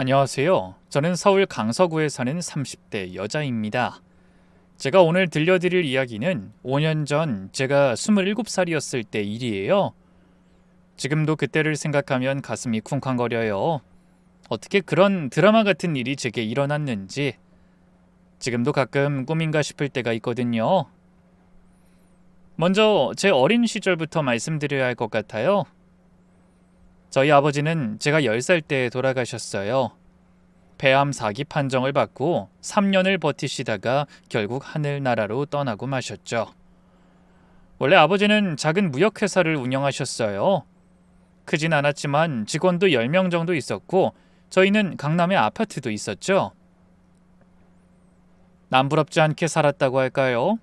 안녕하세요. 저는 서울 강서구에 사는 30대 여자입니다. 제가 오늘 들려드릴 이야기는 5년 전 제가 27살이었을 때 일이에요. 지금도 그때를 생각하면 가슴이 쿵쾅거려요. 어떻게 그런 드라마 같은 일이 제게 일어났는지 지금도 가끔 꿈인가 싶을 때가 있거든요. 먼저 제 어린 시절부터 말씀드려야 할 것 같아요. 저희 아버지는 제가 10살 때 돌아가셨어요. 폐암 4기 판정을 받고 3년을 버티시다가 결국 하늘나라로 떠나고 마셨죠. 원래 아버지는 작은 무역회사를 운영하셨어요. 크진 않았지만 직원도 10명 정도 있었고 저희는 강남에 아파트도 있었죠. 남부럽지 않게 살았다고 할까요?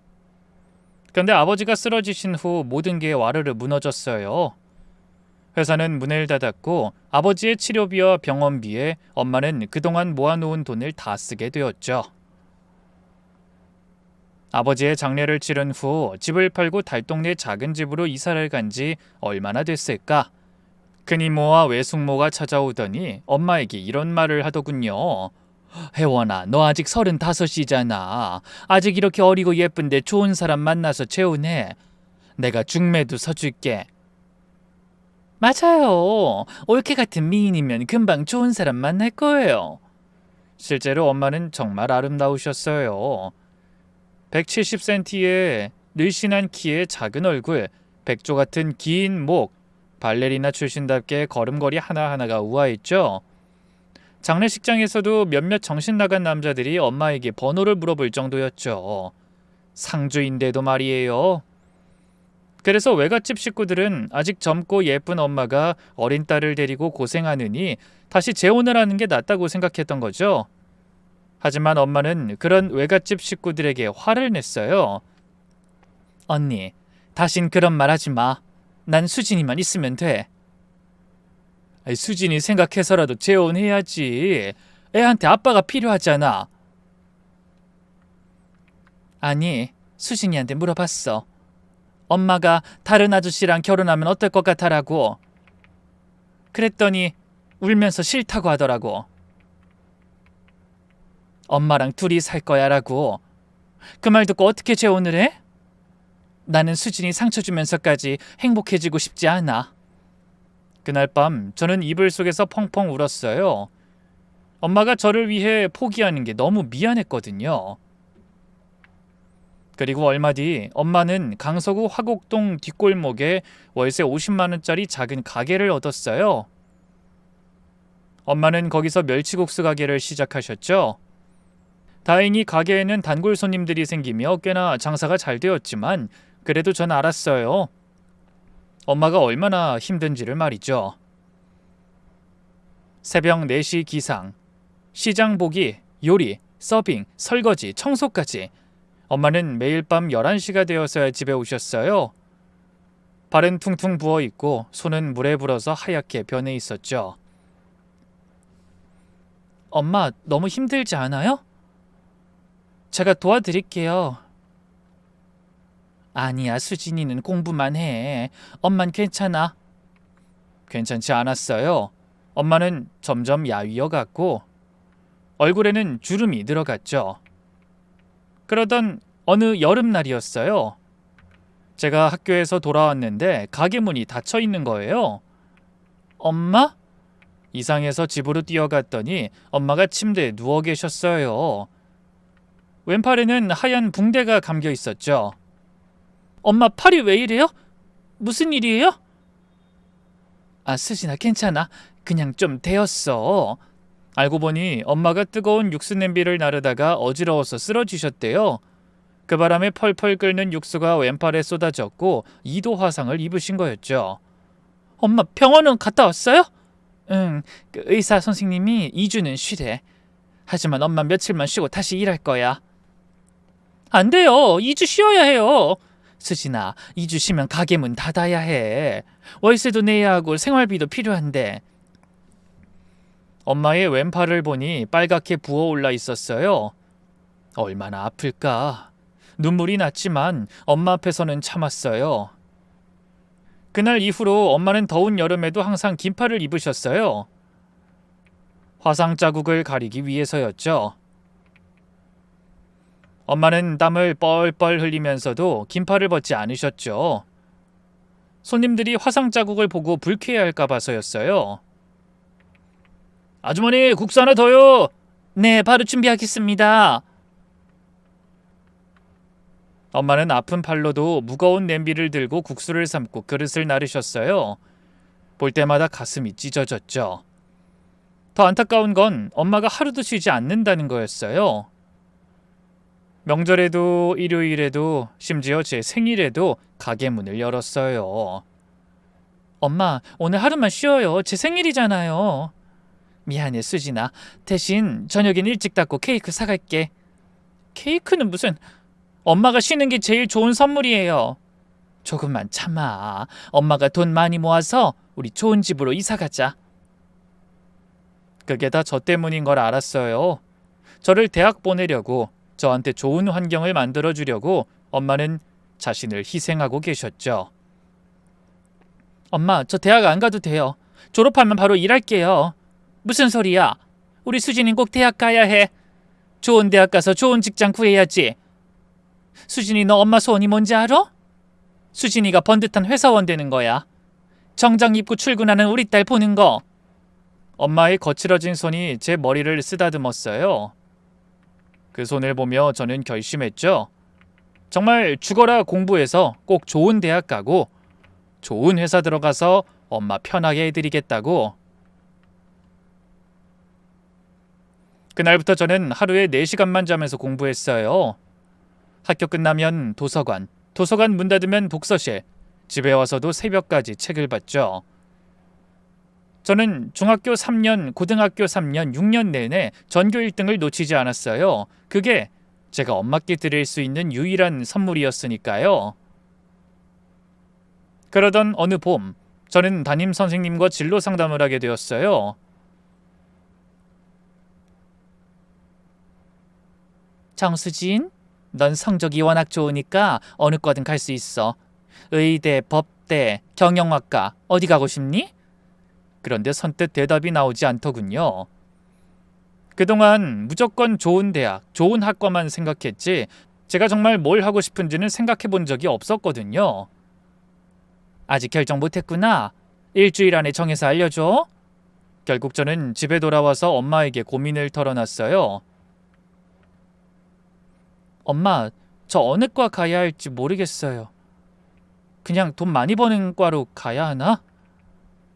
그런데 아버지가 쓰러지신 후 모든 게 와르르 무너졌어요. 회사는 문을 닫았고 아버지의 치료비와 병원비에 엄마는 그동안 모아놓은 돈을 다 쓰게 되었죠. 아버지의 장례를 치른 후 집을 팔고 달동네 작은 집으로 이사를 간 지 얼마나 됐을까? 큰이모와 외숙모가 찾아오더니 엄마에게 이런 말을 하더군요. 혜원아, 너 아직 35이잖아. 아직 이렇게 어리고 예쁜데 좋은 사람 만나서 재혼해. 내가 중매도 서줄게. 맞아요. 올케 같은 미인이면 금방 좋은 사람 만날 거예요. 실제로 엄마는 정말 아름다우셨어요. 170cm에 늘씬한 키에 작은 얼굴, 백조 같은 긴 목, 발레리나 출신답게 걸음걸이 하나하나가 우아했죠. 장례식장에서도 몇몇 정신 나간 남자들이 엄마에게 번호를 물어볼 정도였죠. 상주인데도 말이에요. 그래서 외갓집 식구들은 아직 젊고 예쁜 엄마가 어린 딸을 데리고 고생하느니 다시 재혼을 하는 게 낫다고 생각했던 거죠. 하지만 엄마는 그런 외갓집 식구들에게 화를 냈어요. 언니, 다신 그런 말 하지 마. 난 수진이만 있으면 돼. 수진이 생각해서라도 재혼해야지. 애한테 아빠가 필요하잖아. 아니, 수진이한테 물어봤어. 엄마가 다른 아저씨랑 결혼하면 어떨 것 같아라고. 그랬더니 울면서 싫다고 하더라고. 엄마랑 둘이 살 거야라고. 그 말 듣고 어떻게 재혼을 해? 나는 수진이 상처 주면서까지 행복해지고 싶지 않아. 그날 밤 저는 이불 속에서 펑펑 울었어요. 엄마가 저를 위해 포기하는 게 너무 미안했거든요. 그리고 얼마 뒤 엄마는 강서구 화곡동 뒷골목에 월세 50만 원짜리 작은 가게를 얻었어요. 엄마는 거기서 멸치국수 가게를 시작하셨죠. 다행히 가게에는 단골 손님들이 생기며 꽤나 장사가 잘 되었지만 그래도 전 알았어요. 엄마가 얼마나 힘든지를 말이죠. 새벽 4시 기상, 시장 보기, 요리, 서빙, 설거지, 청소까지 엄마는 매일 밤 11시가 되어서야 집에 오셨어요. 발은 퉁퉁 부어있고 손은 물에 불어서 하얗게 변해 있었죠. 엄마, 너무 힘들지 않아요? 제가 도와드릴게요. 아니야, 수진이는 공부만 해. 엄만 괜찮아. 괜찮지 않았어요. 엄마는 점점 야위어갔고 얼굴에는 주름이 늘어갔죠. 그러던 어느 여름날이었어요. 제가 학교에서 돌아왔는데 가게 문이 닫혀 있는 거예요. 엄마? 이상해서 집으로 뛰어갔더니 엄마가 침대에 누워 계셨어요. 왼팔에는 하얀 붕대가 감겨 있었죠. 엄마 팔이 왜 이래요? 무슨 일이에요? 아, 수진아, 괜찮아. 그냥 좀 데였어. 알고 보니 엄마가 뜨거운 육수 냄비를 나르다가 어지러워서 쓰러지셨대요. 그 바람에 펄펄 끓는 육수가 왼팔에 쏟아졌고 2도 화상을 입으신 거였죠. 엄마 병원은 갔다 왔어요? 응, 그 의사 선생님이 2주는 쉬래. 하지만 엄마 며칠만 쉬고 다시 일할 거야. 안 돼요. 2주 쉬어야 해요. 수진아, 2주 쉬면 가게 문 닫아야 해. 월세도 내야 하고 생활비도 필요한데. 엄마의 왼팔을 보니 빨갛게 부어올라 있었어요. 얼마나 아플까. 눈물이 났지만 엄마 앞에서는 참았어요. 그날 이후로 엄마는 더운 여름에도 항상 긴팔을 입으셨어요. 화상 자국을 가리기 위해서였죠. 엄마는 땀을 뻘뻘 흘리면서도 긴팔을 벗지 않으셨죠. 손님들이 화상 자국을 보고 불쾌해할까 봐서였어요. 아주머니, 국수 하나 더요. 네, 바로 준비하겠습니다. 엄마는 아픈 팔로도 무거운 냄비를 들고 국수를 삶고 그릇을 나르셨어요. 볼 때마다 가슴이 찢어졌죠. 더 안타까운 건 엄마가 하루도 쉬지 않는다는 거였어요. 명절에도 일요일에도 심지어 제 생일에도 가게 문을 열었어요. 엄마, 오늘 하루만 쉬어요. 제 생일이잖아요. 미안해, 수진아. 대신 저녁엔 일찍 닫고 케이크 사갈게. 케이크는 무슨... 엄마가 쉬는 게 제일 좋은 선물이에요. 조금만 참아. 엄마가 돈 많이 모아서 우리 좋은 집으로 이사 가자. 그게 다 저 때문인 걸 알았어요. 저를 대학 보내려고, 저한테 좋은 환경을 만들어주려고 엄마는 자신을 희생하고 계셨죠. 엄마, 저 대학 안 가도 돼요. 졸업하면 바로 일할게요. 무슨 소리야? 우리 수진이 꼭 대학 가야 해. 좋은 대학 가서 좋은 직장 구해야지. 수진이, 너 엄마 소원이 뭔지 알아? 수진이가 번듯한 회사원 되는 거야. 정장 입고 출근하는 우리 딸 보는 거. 엄마의 거칠어진 손이 제 머리를 쓰다듬었어요. 그 손을 보며 저는 결심했죠. 정말 죽어라 공부해서 꼭 좋은 대학 가고 좋은 회사 들어가서 엄마 편하게 해드리겠다고. 그날부터 저는 하루에 4시간만 자면서 공부했어요. 학교 끝나면 도서관, 도서관 문 닫으면 독서실, 집에 와서도 새벽까지 책을 봤죠. 저는 중학교 3년, 고등학교 3년, 6년 내내 전교 1등을 놓치지 않았어요. 그게 제가 엄마께 드릴 수 있는 유일한 선물이었으니까요. 그러던 어느 봄, 저는 담임 선생님과 진로 상담을 하게 되었어요. 정수진, 넌 성적이 워낙 좋으니까 어느 과든 갈 수 있어. 의대, 법대, 경영학과 어디 가고 싶니? 그런데 선뜻 대답이 나오지 않더군요. 그동안 무조건 좋은 대학, 좋은 학과만 생각했지 제가 정말 뭘 하고 싶은지는 생각해 본 적이 없었거든요. 아직 결정 못했구나. 일주일 안에 정해서 알려줘. 결국 저는 집에 돌아와서 엄마에게 고민을 털어놨어요. 엄마, 저 어느 과 가야 할지 모르겠어요. 그냥 돈 많이 버는 과로 가야 하나?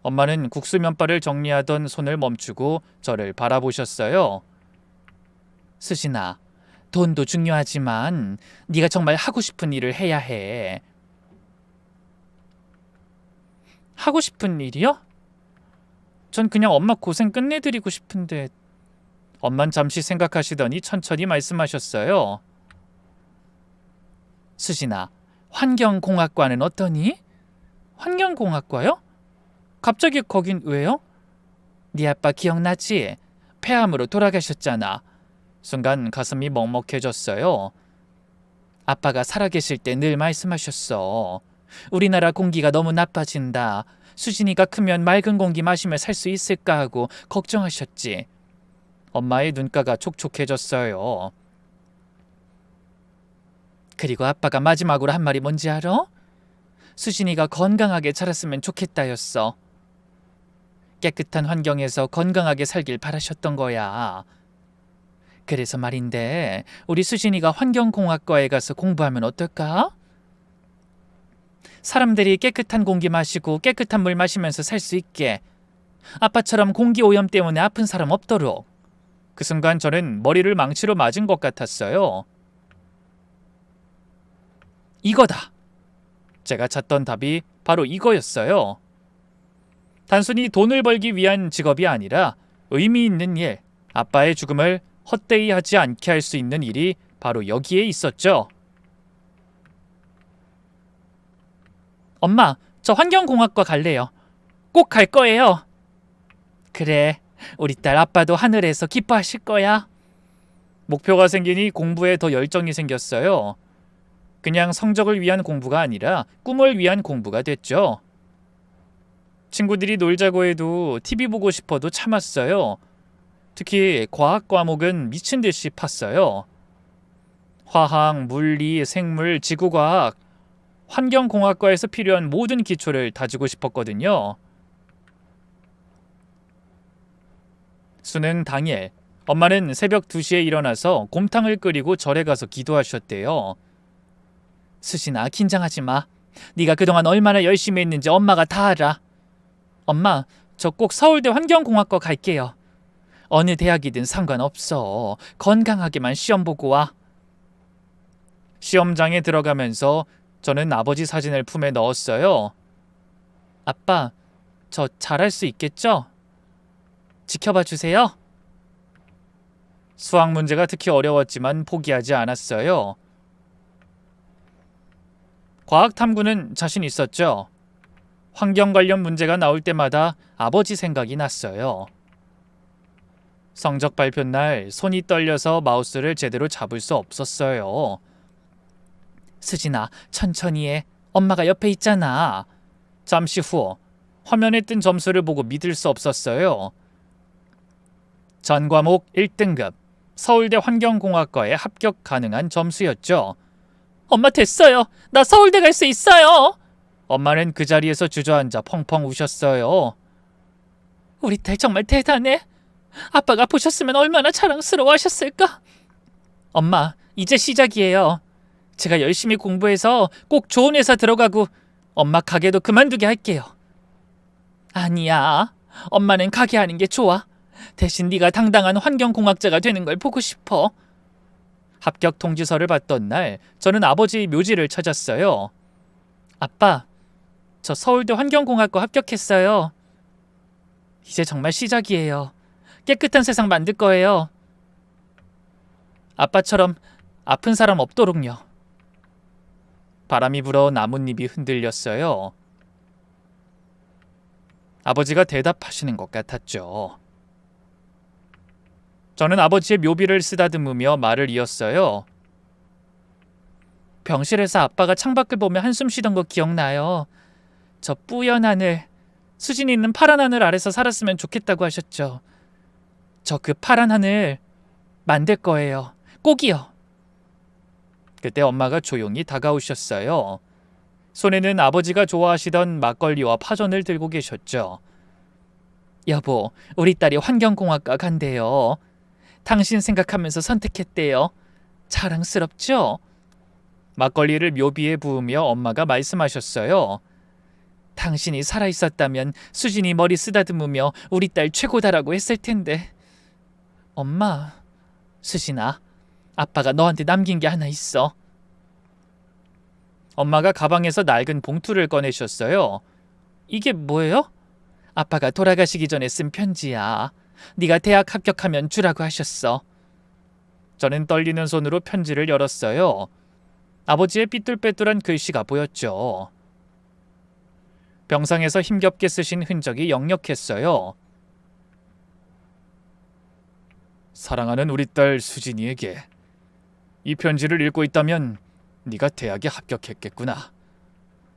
엄마는 국수 면발을 정리하던 손을 멈추고 저를 바라보셨어요. 수진아, 돈도 중요하지만 네가 정말 하고 싶은 일을 해야 해. 하고 싶은 일이요? 전 그냥 엄마 고생 끝내드리고 싶은데. 엄만 잠시 생각하시더니 천천히 말씀하셨어요. 수진아, 환경공학과는 어떠니? 환경공학과요? 갑자기 거긴 왜요? 네 아빠 기억나지? 폐암으로 돌아가셨잖아. 순간 가슴이 먹먹해졌어요. 아빠가 살아계실 때 늘 말씀하셨어. 우리나라 공기가 너무 나빠진다. 수진이가 크면 맑은 공기 마시며 살 수 있을까 하고 걱정하셨지. 엄마의 눈가가 촉촉해졌어요. 그리고 아빠가 마지막으로 한 말이 뭔지 알아? 수진이가 건강하게 자랐으면 좋겠다였어. 깨끗한 환경에서 건강하게 살길 바라셨던 거야. 그래서 말인데 우리 수진이가 환경공학과에 가서 공부하면 어떨까? 사람들이 깨끗한 공기 마시고 깨끗한 물 마시면서 살 수 있게. 아빠처럼 공기오염 때문에 아픈 사람 없도록. 그 순간 저는 머리를 망치로 맞은 것 같았어요. 이거다. 제가 찾던 답이 바로 이거였어요. 단순히 돈을 벌기 위한 직업이 아니라 의미 있는 일, 아빠의 죽음을 헛되이 하지 않게 할 수 있는 일이 바로 여기에 있었죠. 엄마, 저 환경공학과 갈래요. 꼭 갈 거예요. 그래, 우리 딸 아빠도 하늘에서 기뻐하실 거야. 목표가 생기니 공부에 더 열정이 생겼어요. 그냥 성적을 위한 공부가 아니라 꿈을 위한 공부가 됐죠. 친구들이 놀자고 해도 TV 보고 싶어도 참았어요. 특히 과학 과목은 미친 듯이 팠어요. 화학, 물리, 생물, 지구과학, 환경공학과에서 필요한 모든 기초를 다지고 싶었거든요. 수능 당일, 엄마는 새벽 2시에 일어나서 곰탕을 끓이고 절에 가서 기도하셨대요. 수진아, 긴장하지 마. 네가 그동안 얼마나 열심히 했는지 엄마가 다 알아. 엄마, 저 꼭 서울대 환경공학과 갈게요. 어느 대학이든 상관없어. 건강하게만 시험 보고 와. 시험장에 들어가면서 저는 아버지 사진을 품에 넣었어요. 아빠, 저 잘할 수 있겠죠? 지켜봐 주세요. 수학 문제가 특히 어려웠지만 포기하지 않았어요. 과학 탐구는 자신 있었죠. 환경 관련 문제가 나올 때마다 아버지 생각이 났어요. 성적 발표 날 손이 떨려서 마우스를 제대로 잡을 수 없었어요. 수진아, 천천히 해. 엄마가 옆에 있잖아. 잠시 후 화면에 뜬 점수를 보고 믿을 수 없었어요. 전 과목 1등급, 서울대 환경공학과에 합격 가능한 점수였죠. 엄마, 됐어요. 나 서울대 갈 수 있어요. 엄마는 그 자리에서 주저앉아 펑펑 우셨어요. 우리 딸 정말 대단해. 아빠가 보셨으면 얼마나 자랑스러워하셨을까. 엄마, 이제 시작이에요. 제가 열심히 공부해서 꼭 좋은 회사 들어가고 엄마 가게도 그만두게 할게요. 아니야. 엄마는 가게 하는 게 좋아. 대신 네가 당당한 환경공학자가 되는 걸 보고 싶어. 합격 통지서를 받던 날 저는 아버지 묘지를 찾았어요. 아빠, 저 서울대 환경공학과 합격했어요. 이제 정말 시작이에요. 깨끗한 세상 만들 거예요. 아빠처럼 아픈 사람 없도록요. 바람이 불어 나뭇잎이 흔들렸어요. 아버지가 대답하시는 것 같았죠. 저는 아버지의 묘비를 쓰다듬으며 말을 이었어요. 병실에서 아빠가 창밖을 보며 한숨 쉬던 거 기억나요. 저 뿌연 하늘, 수진이 있는 파란 하늘 아래서 살았으면 좋겠다고 하셨죠. 저 그 파란 하늘 만들 거예요. 꼭이요. 그때 엄마가 조용히 다가오셨어요. 손에는 아버지가 좋아하시던 막걸리와 파전을 들고 계셨죠. 여보, 우리 딸이 환경공학과 간대요. 당신 생각하면서 선택했대요. 자랑스럽죠? 막걸리를 묘비에 부으며 엄마가 말씀하셨어요. 당신이 살아있었다면 수진이 머리 쓰다듬으며 우리 딸 최고다라고 했을 텐데. 엄마, 수진아, 아빠가 너한테 남긴 게 하나 있어. 엄마가 가방에서 낡은 봉투를 꺼내셨어요. 이게 뭐예요? 아빠가 돌아가시기 전에 쓴 편지야. 네가 대학 합격하면 주라고 하셨어. 저는 떨리는 손으로 편지를 열었어요. 아버지의 삐뚤빼뚤한 글씨가 보였죠. 병상에서 힘겹게 쓰신 흔적이 역력했어요. 사랑하는 우리 딸 수진이에게 이 편지를 읽고 있다면 네가 대학에 합격했겠구나.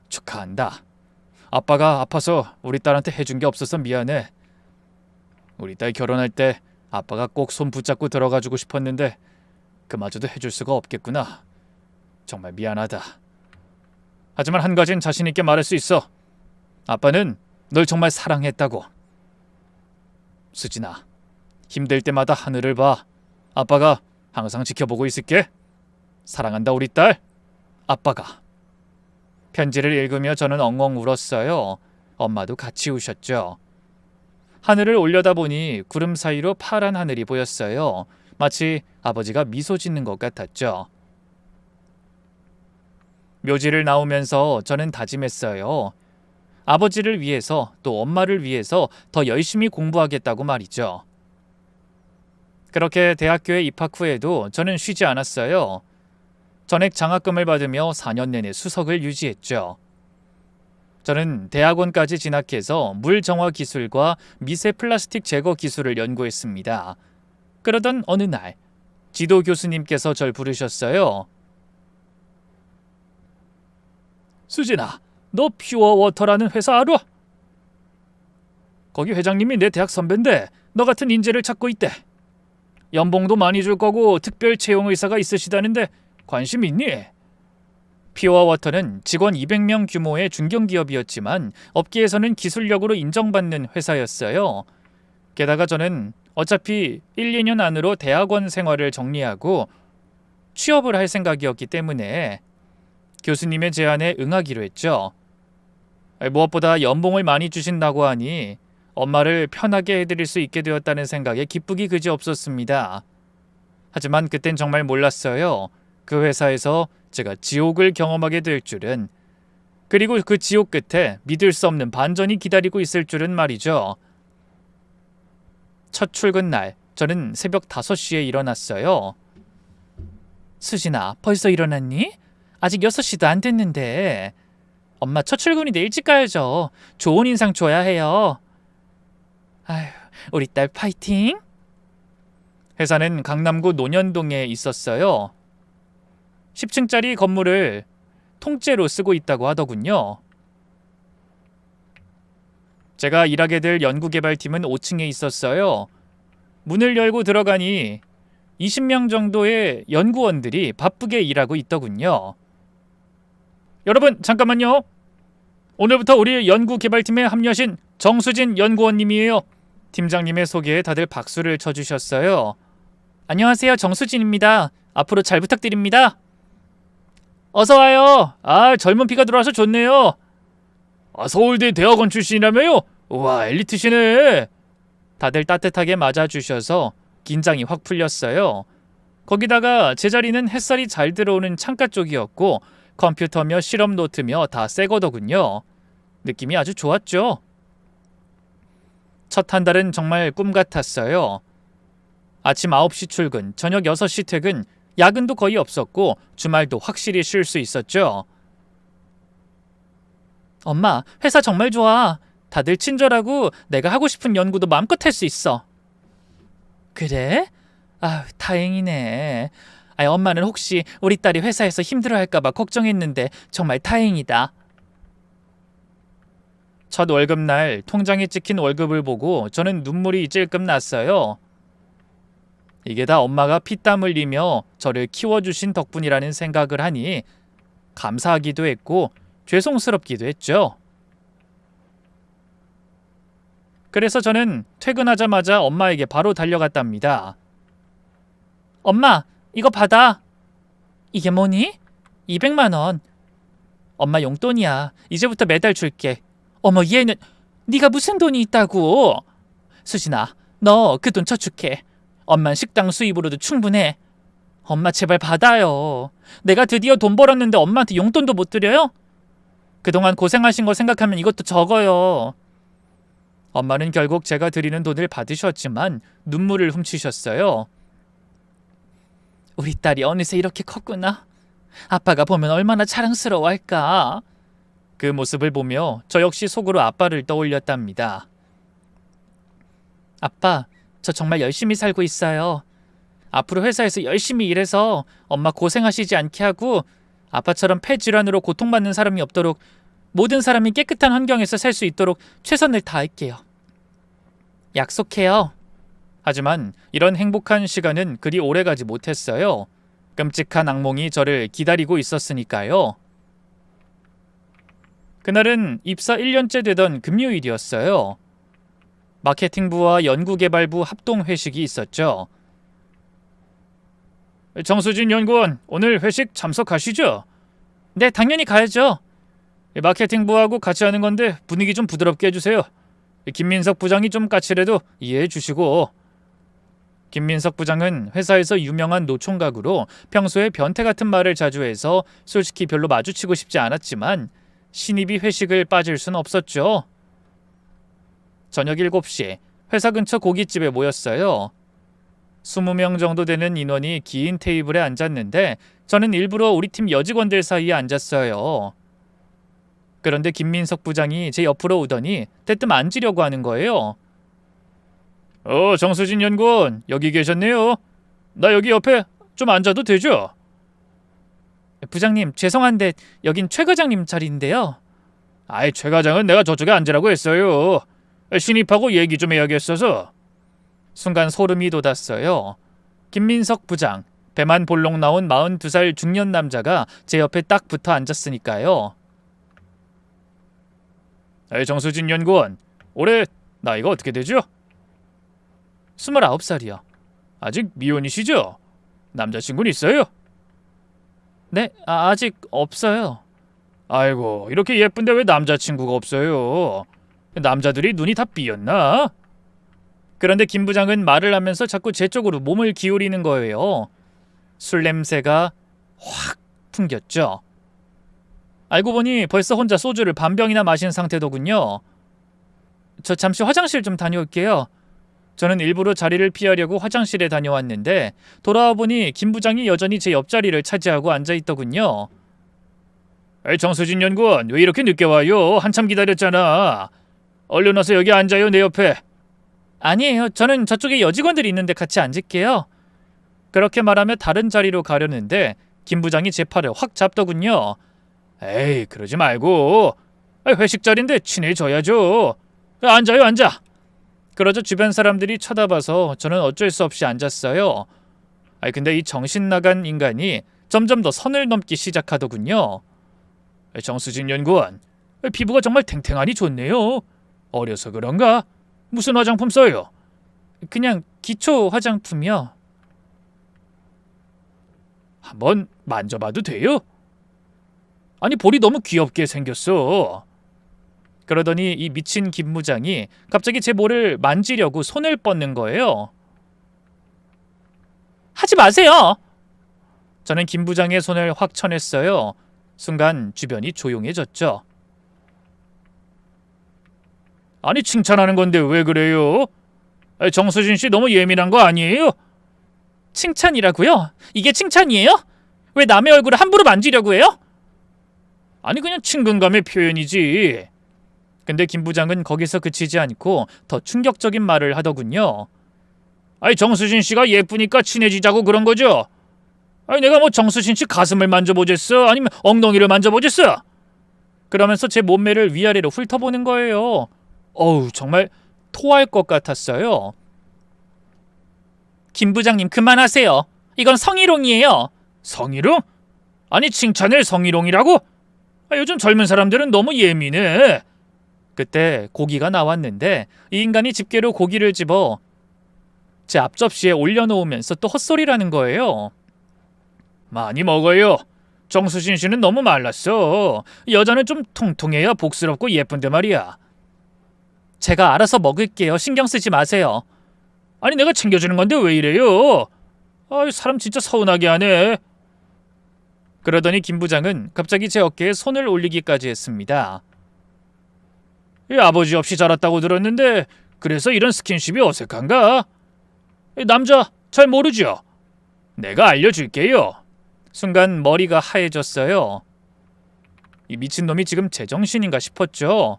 축하한다. 아빠가 아파서 우리 딸한테 해준 게 없어서 미안해. 우리 딸 결혼할 때 아빠가 꼭 손 붙잡고 들어가주고 싶었는데 그마저도 해줄 수가 없겠구나. 정말 미안하다. 하지만 한 가지는 자신 있게 말할 수 있어. 아빠는 널 정말 사랑했다고. 수진아, 힘들 때마다 하늘을 봐. 아빠가 항상 지켜보고 있을게. 사랑한다 우리 딸. 아빠가. 편지를 읽으며 저는 엉엉 울었어요. 엄마도 같이 우셨죠. 하늘을 올려다보니 구름 사이로 파란 하늘이 보였어요. 마치 아버지가 미소 짓는 것 같았죠. 묘지를 나오면서 저는 다짐했어요. 아버지를 위해서 또 엄마를 위해서 더 열심히 공부하겠다고 말이죠. 그렇게 대학교에 입학 후에도 저는 쉬지 않았어요. 전액 장학금을 받으며 4년 내내 수석을 유지했죠. 저는 대학원까지 진학해서 물 정화 기술과 미세 플라스틱 제거 기술을 연구했습니다. 그러던 어느 날 지도 교수님께서 절 부르셨어요. 수진아, 너 퓨어워터라는 회사 알아? 거기 회장님이 내 대학 선배인데 너 같은 인재를 찾고 있대. 연봉도 많이 줄 거고 특별 채용 의사가 있으시다는데 관심 있니? 피오와 워터는 직원 200명 규모의 중견기업이었지만 업계에서는 기술력으로 인정받는 회사였어요. 게다가 저는 어차피 1, 2년 안으로 대학원 생활을 정리하고 취업을 할 생각이었기 때문에 교수님의 제안에 응하기로 했죠. 무엇보다 연봉을 많이 주신다고 하니 엄마를 편하게 해드릴 수 있게 되었다는 생각에 기쁘기 그지 없었습니다. 하지만 그땐 정말 몰랐어요. 그 회사에서 제가 지옥을 경험하게 될 줄은, 그리고 그 지옥 끝에 믿을 수 없는 반전이 기다리고 있을 줄은 말이죠. 첫 출근 날, 저는 새벽 5시에 일어났어요. 수진아, 벌써 일어났니? 아직 6시도 안 됐는데. 엄마 첫 출근인데 일찍 가야죠. 좋은 인상 줘야 해요. 아휴, 우리 딸 파이팅! 회사는 강남구 논현동에 있었어요. 10층짜리 건물을 통째로 쓰고 있다고 하더군요. 제가 일하게 될 연구개발팀은 5층에 있었어요. 문을 열고 들어가니 20명 정도의 연구원들이 바쁘게 일하고 있더군요. 여러분 잠깐만요. 오늘부터 우리 연구개발팀에 합류하신 정수진 연구원님이에요. 팀장님의 소개에 다들 박수를 쳐주셨어요. 안녕하세요, 정수진입니다. 앞으로 잘 부탁드립니다. 어서 와요. 젊은 피가 들어와서 좋네요. 서울대 대학원 출신이라며요? 우와, 엘리트시네. 다들 따뜻하게 맞아주셔서 긴장이 확 풀렸어요. 거기다가 제 자리는 햇살이 잘 들어오는 창가 쪽이었고 컴퓨터며 실험 노트며 다 새 거더군요. 느낌이 아주 좋았죠. 첫 한 달은 정말 꿈 같았어요. 아침 9시 출근, 저녁 6시 퇴근, 야근도 거의 없었고 주말도 확실히 쉴 수 있었죠. 엄마, 회사 정말 좋아. 다들 친절하고 내가 하고 싶은 연구도 마음껏 할 수 있어. 그래? 다행이네. 엄마는 혹시 우리 딸이 회사에서 힘들어할까 봐 걱정했는데 정말 다행이다. 첫 월급날 통장에 찍힌 월급을 보고 저는 눈물이 찔끔 났어요. 이게 다 엄마가 피땀 흘리며 저를 키워주신 덕분이라는 생각을 하니 감사하기도 했고 죄송스럽기도 했죠. 그래서 저는 퇴근하자마자 엄마에게 바로 달려갔답니다. 엄마, 이거 받아. 이게 뭐니? 200만 원. 엄마 용돈이야. 이제부터 매달 줄게. 어머, 얘는 네가 무슨 돈이 있다고? 수진아, 너 그 돈 저축해. 엄만 식당 수입으로도 충분해. 엄마 제발 받아요. 내가 드디어 돈 벌었는데 엄마한테 용돈도 못 드려요? 그동안 고생하신 거 생각하면 이것도 적어요. 엄마는 결국 제가 드리는 돈을 받으셨지만 눈물을 훔치셨어요. 우리 딸이 어느새 이렇게 컸구나. 아빠가 보면 얼마나 자랑스러워할까. 그 모습을 보며 저 역시 속으로 아빠를 떠올렸답니다. 아빠, 저 정말 열심히 살고 있어요. 앞으로 회사에서 열심히 일해서 엄마 고생하시지 않게 하고 아빠처럼 폐질환으로 고통받는 사람이 없도록 모든 사람이 깨끗한 환경에서 살 수 있도록 최선을 다할게요. 약속해요. 하지만 이런 행복한 시간은 그리 오래가지 못했어요. 끔찍한 악몽이 저를 기다리고 있었으니까요. 그날은 입사 1년째 되던 금요일이었어요. 마케팅부와 연구개발부 합동 회식이 있었죠. 정수진 연구원, 오늘 회식 참석하시죠? 네, 당연히 가야죠. 마케팅부하고 같이 하는 건데 분위기 좀 부드럽게 해주세요. 김민석 부장이 좀 까칠해도 이해해 주시고. 김민석 부장은 회사에서 유명한 노총각으로 평소에 변태 같은 말을 자주 해서 솔직히 별로 마주치고 싶지 않았지만 신입이 회식을 빠질 순 없었죠. 저녁 7시 회사 근처 고깃집에 모였어요. 20명 정도 되는 인원이 긴 테이블에 앉았는데 저는 일부러 우리 팀 여직원들 사이에 앉았어요. 그런데 김민석 부장이 제 옆으로 오더니 대뜸 앉으려고 하는 거예요. 정수진 연구원 여기 계셨네요. 나 여기 옆에 좀 앉아도 되죠? 부장님, 죄송한데 여긴 최 과장님 자리인데요. 최 과장은 내가 저쪽에 앉으라고 했어요. 신입하고 얘기 좀 해야겠어서. 순간 소름이 돋았어요. 김민석 부장, 배만 볼록 나온 42살 중년 남자가 제 옆에 딱 붙어 앉았으니까요. 정수진 연구원, 올해 나이가 어떻게 되죠? 29살이요. 아직 미혼이시죠? 남자친구는 있어요? 네, 아직 없어요. 아이고, 이렇게 예쁜데 왜 남자친구가 없어요? 남자들이 눈이 다 삐었나? 그런데 김 부장은 말을 하면서 자꾸 제 쪽으로 몸을 기울이는 거예요. 술 냄새가 확 풍겼죠. 알고 보니 벌써 혼자 소주를 반 병이나 마신 상태더군요. 저 잠시 화장실 좀 다녀올게요. 저는 일부러 자리를 피하려고 화장실에 다녀왔는데 돌아와 보니 김 부장이 여전히 제 옆자리를 차지하고 앉아있더군요. 정수진 연구원, 왜 이렇게 늦게 와요? 한참 기다렸잖아. 얼른 와서 여기 앉아요, 내 옆에. 아니에요. 저는 저쪽에 여직원들이 있는데 같이 앉을게요. 그렇게 말하며 다른 자리로 가려는데 김 부장이 제 팔을 확 잡더군요. 에이, 그러지 말고. 회식 자리인데 친해져야죠. 앉아요, 앉아. 그러자 주변 사람들이 쳐다봐서 저는 어쩔 수 없이 앉았어요. 근데 이 정신 나간 인간이 점점 더 선을 넘기 시작하더군요. 정수진 연구원, 피부가 정말 탱탱하니 좋네요. 어려서 그런가? 무슨 화장품 써요? 그냥 기초 화장품이요. 한번 만져봐도 돼요? 아니, 볼이 너무 귀엽게 생겼어. 그러더니 이 미친 김 부장이 갑자기 제 볼을 만지려고 손을 뻗는 거예요. 하지 마세요. 저는 김 부장의 손을 확 쳐냈어요. 순간 주변이 조용해졌죠. 아니, 칭찬하는 건데 왜 그래요? 정수진 씨 너무 예민한 거 아니에요? 칭찬이라고요? 이게 칭찬이에요? 왜 남의 얼굴을 함부로 만지려고 해요? 아니, 그냥 친근감의 표현이지. 근데 김 부장은 거기서 그치지 않고 더 충격적인 말을 하더군요. 정수진 씨가 예쁘니까 친해지자고 그런 거죠? 내가 뭐 정수진 씨 가슴을 만져보겠어? 아니면 엉덩이를 만져보겠어? 그러면서 제 몸매를 위아래로 훑어보는 거예요. 어우, 정말 토할 것 같았어요. 김 부장님, 그만하세요. 이건 성희롱이에요. 성희롱? 아니, 칭찬을 성희롱이라고? 요즘 젊은 사람들은 너무 예민해. 그때 고기가 나왔는데 이 인간이 집게로 고기를 집어 제 앞접시에 올려놓으면서 또 헛소리라는 거예요. 많이 먹어요. 정수진 씨는 너무 말랐어. 여자는 좀 통통해야 복스럽고 예쁜데 말이야. 제가 알아서 먹을게요. 신경 쓰지 마세요. 아니, 내가 챙겨주는 건데 왜 이래요? 사람 진짜 서운하게 하네. 그러더니 김 부장은 갑자기 제 어깨에 손을 올리기까지 했습니다. 아버지 없이 자랐다고 들었는데 그래서 이런 스킨십이 어색한가? 남자 잘 모르죠? 내가 알려줄게요. 순간 머리가 하얘졌어요. 이 미친놈이 지금 제정신인가 싶었죠.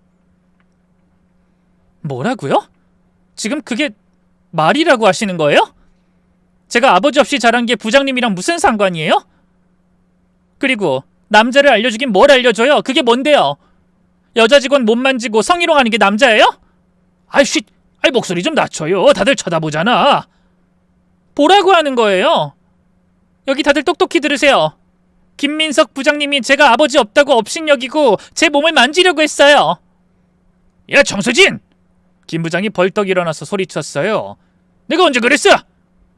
뭐라고요? 지금 그게 말이라고 하시는 거예요? 제가 아버지 없이 자란 게 부장님이랑 무슨 상관이에요? 그리고 남자를 알려주긴 뭘 알려줘요? 그게 뭔데요? 여자 직원 못 만지고 성희롱하는 게 남자예요? 아이씨, 목소리 좀 낮춰요. 다들 쳐다보잖아. 뭐라고 하는 거예요? 여기 다들 똑똑히 들으세요. 김민석 부장님이 제가 아버지 없다고 업신여기고 제 몸을 만지려고 했어요. 야, 정수진! 김 부장이 벌떡 일어나서 소리쳤어요. 내가 언제 그랬어?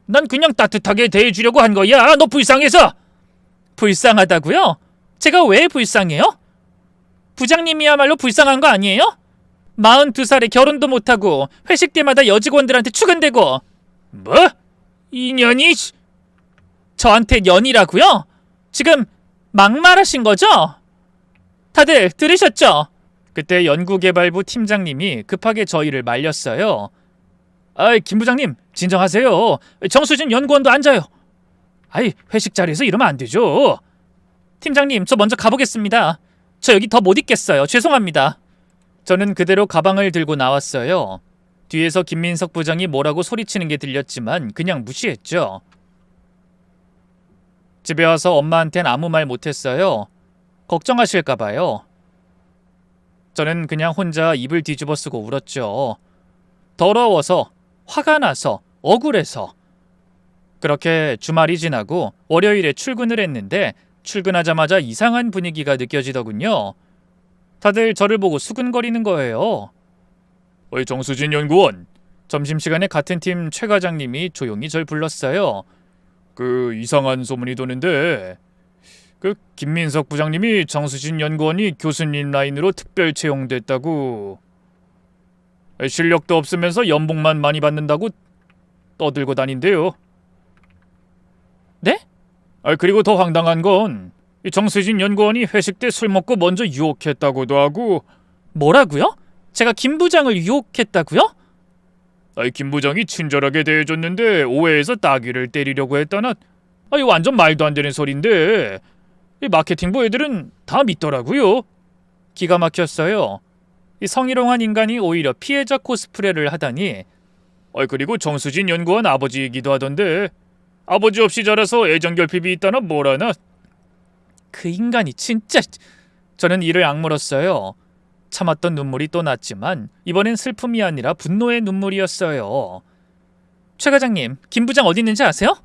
난 그냥 따뜻하게 대해주려고 한 거야. 너 불쌍해서. 불쌍하다고요? 제가 왜 불쌍해요? 부장님이야말로 불쌍한 거 아니에요? 42살에 결혼도 못하고 회식 때마다 여직원들한테 추근대고. 뭐? 인연이? 저한테 년이라고요? 지금 막말하신 거죠? 다들 들으셨죠? 그때 연구개발부 팀장님이 급하게 저희를 말렸어요. 김 부장님, 진정하세요. 정수진 연구원도 앉아요. 회식 자리에서 이러면 안 되죠. 팀장님, 저 먼저 가보겠습니다. 저 여기 더 못 있겠어요. 죄송합니다. 저는 그대로 가방을 들고 나왔어요. 뒤에서 김민석 부장이 뭐라고 소리치는 게 들렸지만 그냥 무시했죠. 집에 와서 엄마한텐 아무 말 못했어요. 걱정하실까 봐요. 저는 그냥 혼자 입을 뒤집어 쓰고 울었죠. 더러워서, 화가 나서, 억울해서. 그렇게 주말이 지나고 월요일에 출근을 했는데 출근하자마자 이상한 분위기가 느껴지더군요. 다들 저를 보고 수근거리는 거예요. 어이 정수진 연구원. 점심시간에 같은 팀 최 과장님이 조용히 절 불렀어요. 그 이상한 소문이 도는데 그 김민석 부장님이 정수진 연구원이 교수님 라인으로 특별 채용됐다고. 실력도 없으면서 연봉만 많이 받는다고 떠들고 다닌대요. 네? 그리고 더 황당한 건 정수진 연구원이 회식 때 술 먹고 먼저 유혹했다고도 하고. 뭐라고요? 제가 김 부장을 유혹했다고요? 김 부장이 친절하게 대해줬는데 오해해서 따귀를 때리려고 했다나. 이거 완전 말도 안 되는 소린데 이 마케팅부 애들은 다 믿더라고요. 기가 막혔어요. 이 성희롱한 인간이 오히려 피해자 코스프레를 하다니. 그리고 정수진 연구원 아버지이기도 하던데 아버지 없이 자라서 애정결핍이 있다나 뭐라나. 그 인간이 진짜. 저는 이를 악물었어요. 참았던 눈물이 또 났지만 이번엔 슬픔이 아니라 분노의 눈물이었어요. 최 과장님, 김 부장 어디 있는지 아세요?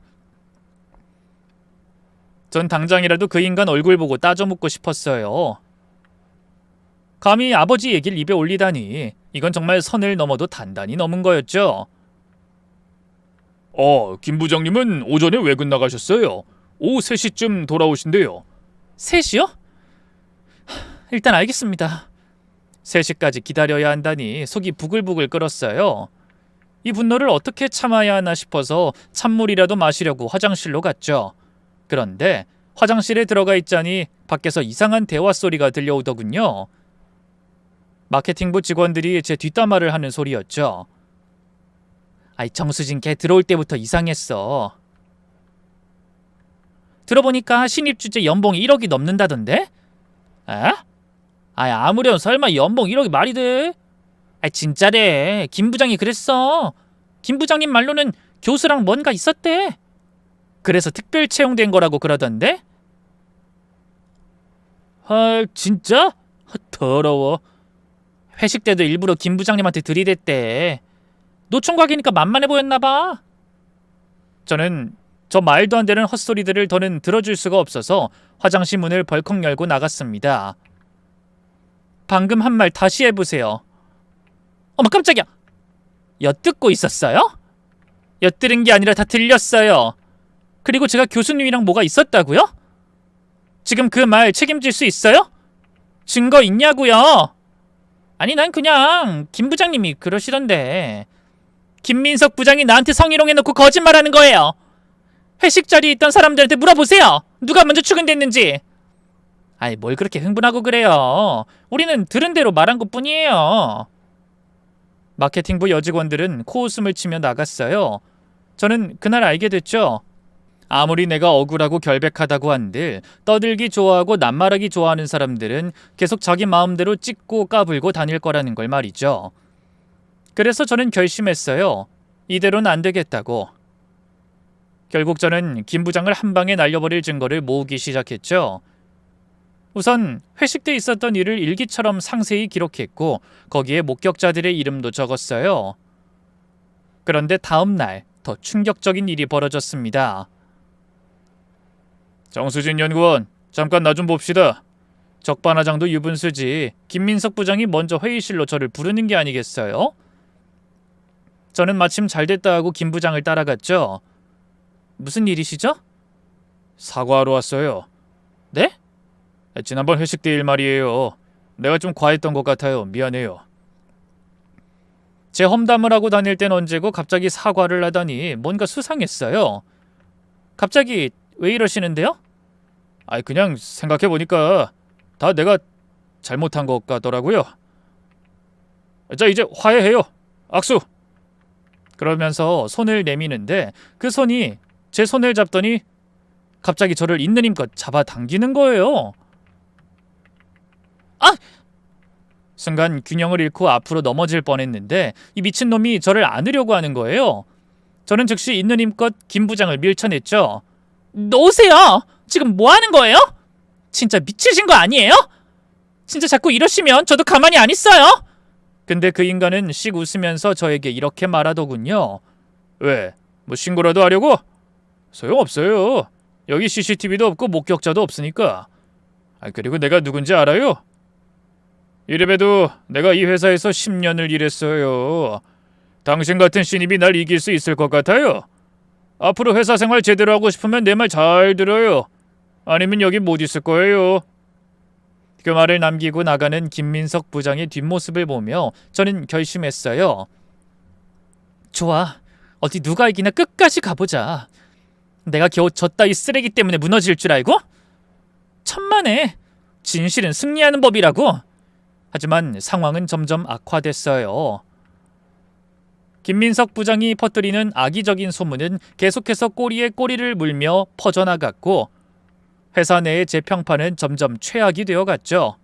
전 당장이라도 그 인간 얼굴 보고 따져 묻고 싶었어요. 감히 아버지 얘기를 입에 올리다니 이건 정말 선을 넘어도 단단히 넘은 거였죠. 김 부장님은 오전에 외근 나가셨어요. 오후 3시쯤 돌아오신대요. 3시요? 일단 알겠습니다. 3시까지 기다려야 한다니 속이 부글부글 끓었어요. 이 분노를 어떻게 참아야 하나 싶어서 찬물이라도 마시려고 화장실로 갔죠. 그런데 화장실에 들어가 있자니 밖에서 이상한 대화 소리가 들려오더군요. 마케팅부 직원들이 제 뒷담화를 하는 소리였죠. 정수진 걔 들어올 때부터 이상했어. 들어보니까 신입 주재 연봉이 1억이 넘는다던데? 아무렴 설마 연봉 1억이 말이 돼? 진짜래. 김 부장이 그랬어. 김 부장님 말로는 교수랑 뭔가 있었대. 그래서 특별 채용된 거라고 그러던데? 진짜? 더러워. 회식 때도 일부러 김 부장님한테 들이댔대. 노총각이니까 만만해 보였나봐. 저는 저 말도 안 되는 헛소리들을 더는 들어줄 수가 없어서 화장실 문을 벌컥 열고 나갔습니다. 방금 한 말 다시 해보세요. 어머 깜짝이야. 엿듣고 있었어요? 엿들은 게 아니라 다 들렸어요. 그리고 제가 교수님이랑 뭐가 있었다고요? 지금 그 말 책임질 수 있어요? 증거 있냐고요? 아니 난 그냥 김 부장님이 그러시던데. 김민석 부장이 나한테 성희롱해놓고 거짓말하는 거예요. 회식 자리에 있던 사람들한테 물어보세요. 누가 먼저 출근됐는지. 뭘 그렇게 흥분하고 그래요. 우리는 들은 대로 말한 것뿐이에요. 마케팅부 여직원들은 코웃음을 치며 나갔어요. 저는 그날 알게 됐죠. 아무리 내가 억울하고 결백하다고 한들 떠들기 좋아하고 낱말하기 좋아하는 사람들은 계속 자기 마음대로 찢고 까불고 다닐 거라는 걸 말이죠. 그래서 저는 결심했어요. 이대로는 안 되겠다고. 결국 저는 김 부장을 한 방에 날려버릴 증거를 모으기 시작했죠. 우선 회식 때 있었던 일을 일기처럼 상세히 기록했고 거기에 목격자들의 이름도 적었어요. 그런데 다음 날 더 충격적인 일이 벌어졌습니다. 정수진 연구원, 잠깐 나 좀 봅시다. 적반하장도 유분수지 김민석 부장이 먼저 회의실로 저를 부르는 게 아니겠어요? 저는 마침 잘됐다 하고 김 부장을 따라갔죠. 무슨 일이시죠? 사과하러 왔어요. 네? 지난번 회식 때 일 말이에요. 내가 좀 과했던 것 같아요. 미안해요. 제 험담을 하고 다닐 땐 언제고 갑자기 사과를 하다니 뭔가 수상했어요. 갑자기 왜 이러시는데요? 그냥 생각해보니까 다 내가 잘못한 것 같더라고요. 자, 이제 화해해요. 악수. 그러면서 손을 내미는데 그 손이 제 손을 잡더니 갑자기 저를 있는 힘껏 잡아당기는 거예요. 순간 균형을 잃고 앞으로 넘어질 뻔했는데 이 미친놈이 저를 안으려고 하는 거예요. 저는 즉시 있는 힘껏 김 부장을 밀쳐냈죠. 놓으세요. 지금 뭐 하는 거예요? 진짜 미치신 거 아니에요? 진짜 자꾸 이러시면 저도 가만히 안 있어요. 근데 그 인간은 씩 웃으면서 저에게 이렇게 말하더군요. 왜? 뭐 신고라도 하려고? 소용없어요. 여기 CCTV도 없고 목격자도 없으니까. 그리고 내가 누군지 알아요? 이래봬도 내가 이 회사에서 10년을 일했어요. 당신 같은 신입이 날 이길 수 있을 것 같아요? 앞으로 회사 생활 제대로 하고 싶으면 내 말 잘 들어요. 아니면 여기 못 있을 거예요. 그 말을 남기고 나가는 김민석 부장의 뒷모습을 보며 저는 결심했어요. 좋아. 어디 누가 이기나 끝까지 가보자. 내가 겨우 저 따위 쓰레기 때문에 무너질 줄 알고? 천만에. 진실은 승리하는 법이라고. 하지만 상황은 점점 악화됐어요. 김민석 부장이 퍼뜨리는 악의적인 소문은 계속해서 꼬리에 꼬리를 물며 퍼져나갔고 회사 내의 제 평판은 점점 최악이 되어갔죠.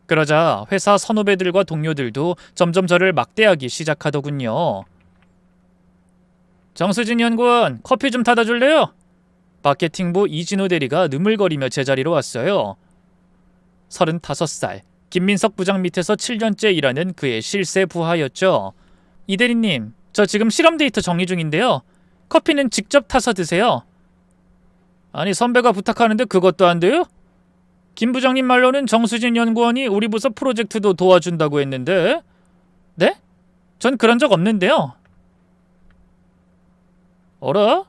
그러자 회사 선후배들과 동료들도 점점 저를 막대하기 시작하더군요. 정수진 연구원, 커피 좀 타다 줄래요? 마케팅부 이진호 대리가 느물거리며 제자리로 왔어요. 35살, 김민석 부장 밑에서 7년째 일하는 그의 실세 부하였죠. 이 대리님, 저 지금 실험 데이터 정리 중인데요. 커피는 직접 타서 드세요. 아니 선배가 부탁하는데 그것도 안 돼요? 김 부장님 말로는 정수진 연구원이 우리 부서 프로젝트도 도와준다고 했는데. 네? 전 그런 적 없는데요. 어라?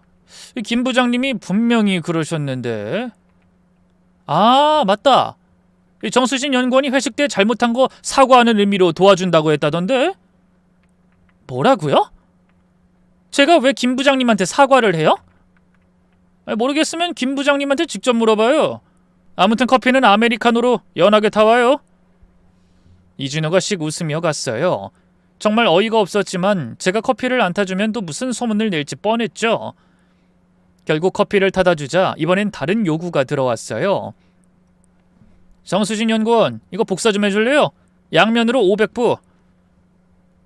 김 부장님이 분명히 그러셨는데. 아 맞다. 정수진 연구원이 회식 때 잘못한 거 사과하는 의미로 도와준다고 했다던데. 뭐라고요? 제가 왜 김 부장님한테 사과를 해요? 모르겠으면 김 부장님한테 직접 물어봐요. 아무튼 커피는 아메리카노로 연하게 타와요. 이진호가 씩 웃으며 갔어요. 정말 어이가 없었지만 제가 커피를 안 타주면 또 무슨 소문을 낼지 뻔했죠. 결국 커피를 타다 주자 이번엔 다른 요구가 들어왔어요. 정수진 연구원, 이거 복사 좀 해줄래요? 양면으로 500부.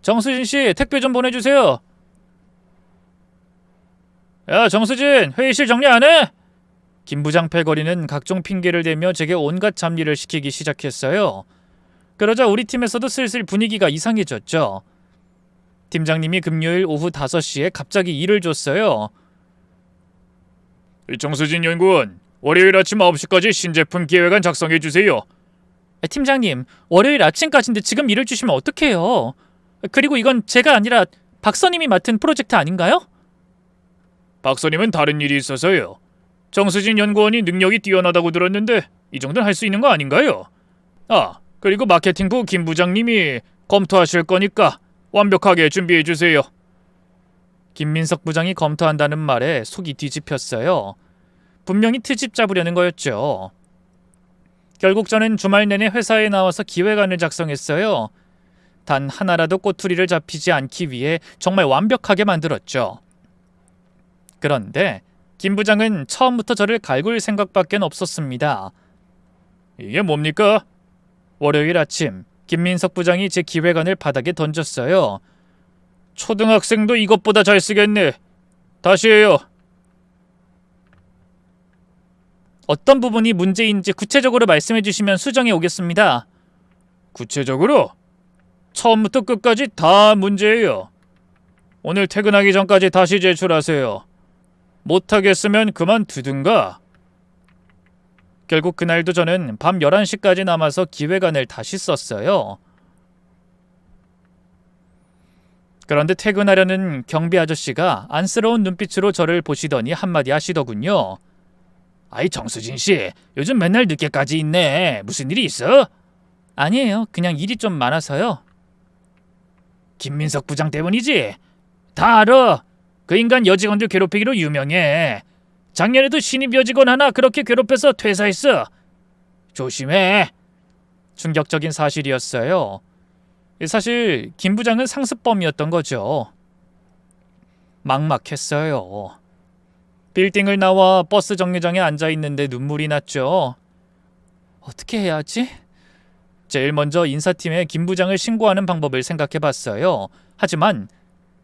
정수진씨, 택배 좀 보내주세요. 야 정수진, 회의실 정리 안 해? 김 부장 패거리는 각종 핑계를 대며 제게 온갖 잡일을 시키기 시작했어요. 그러자 우리 팀에서도 슬슬 분위기가 이상해졌죠. 팀장님이 금요일 오후 5시에 갑자기 일을 줬어요. 정수진 연구원, 월요일 아침 9시까지 신제품 기획안 작성해 주세요. 팀장님, 월요일 아침까지인데 지금 일을 주시면 어떡해요? 그리고 이건 제가 아니라 박사님이 맡은 프로젝트 아닌가요? 박사님은 다른 일이 있어서요. 정수진 연구원이 능력이 뛰어나다고 들었는데 이 정도는 할 수 있는 거 아닌가요? 아, 그리고 마케팅부 김 부장님이 검토하실 거니까 완벽하게 준비해 주세요. 김민석 부장이 검토한다는 말에 속이 뒤집혔어요. 분명히 트집 잡으려는 거였죠. 결국 저는 주말 내내 회사에 나와서 기획안을 작성했어요. 단 하나라도 꼬투리를 잡히지 않기 위해 정말 완벽하게 만들었죠. 그런데 김 부장은 처음부터 저를 갈굴 생각밖엔 없었습니다. 이게 뭡니까? 월요일 아침 김민석 부장이 제 기획안을 바닥에 던졌어요. 초등학생도 이것보다 잘 쓰겠네. 다시 해요. 어떤 부분이 문제인지 구체적으로 말씀해 주시면 수정해 오겠습니다. 구체적으로? 처음부터 끝까지 다 문제예요. 오늘 퇴근하기 전까지 다시 제출하세요. 못하겠으면 그만두든가. 결국 그날도 저는 밤 11시까지 남아서 기획안을 다시 썼어요. 그런데 퇴근하려는 경비 아저씨가 안쓰러운 눈빛으로 저를 보시더니 한마디 하시더군요. 아이 정수진씨, 요즘 맨날 늦게까지 있네. 무슨 일이 있어? 아니에요. 그냥 일이 좀 많아서요. 김민석 부장 때문이지? 다 알아. 그 인간 여직원들 괴롭히기로 유명해. 작년에도 신입 여직원 하나 그렇게 괴롭혀서 퇴사했어. 조심해. 충격적인 사실이었어요. 사실 김 부장은 상습범이었던 거죠. 막막했어요. 빌딩을 나와 버스 정류장에 앉아있는데 눈물이 났죠. 어떻게 해야 하지? 제일 먼저 인사팀에 김 부장을 신고하는 방법을 생각해봤어요. 하지만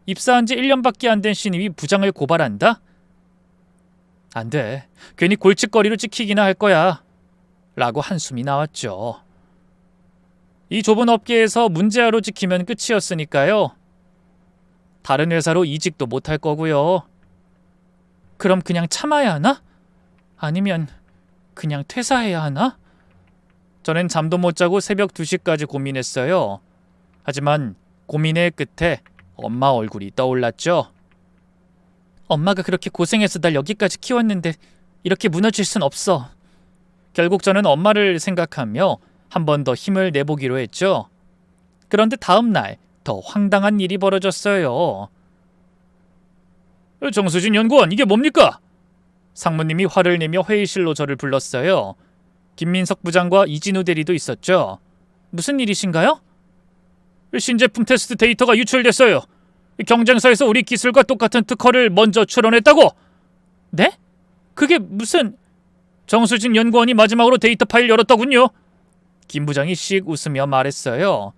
입사한 지 1년밖에 안 된 신입이 부장을 고발한다? 안 돼. 괜히 골칫거리로 찍히기나 할 거야. 라고 한숨이 나왔죠. 이 좁은 업계에서 문제아로 지키면 끝이었으니까요. 다른 회사로 이직도 못할 거고요. 그럼 그냥 참아야 하나? 아니면 그냥 퇴사해야 하나? 저는 잠도 못 자고 새벽 2시까지 고민했어요. 하지만 고민의 끝에 엄마 얼굴이 떠올랐죠. 엄마가 그렇게 고생해서 날 여기까지 키웠는데 이렇게 무너질 순 없어. 결국 저는 엄마를 생각하며 한 번 더 힘을 내보기로 했죠. 그런데 다음 날 더 황당한 일이 벌어졌어요. 정수진 연구원, 이게 뭡니까? 상무님이 화를 내며 회의실로 저를 불렀어요. 김민석 부장과 이진우 대리도 있었죠. 무슨 일이신가요? 신제품 테스트 데이터가 유출됐어요. 경쟁사에서 우리 기술과 똑같은 특허를 먼저 출원했다고. 네? 그게 무슨... 정수진 연구원이 마지막으로 데이터 파일 열었더군요. 김 부장이 씩 웃으며 말했어요.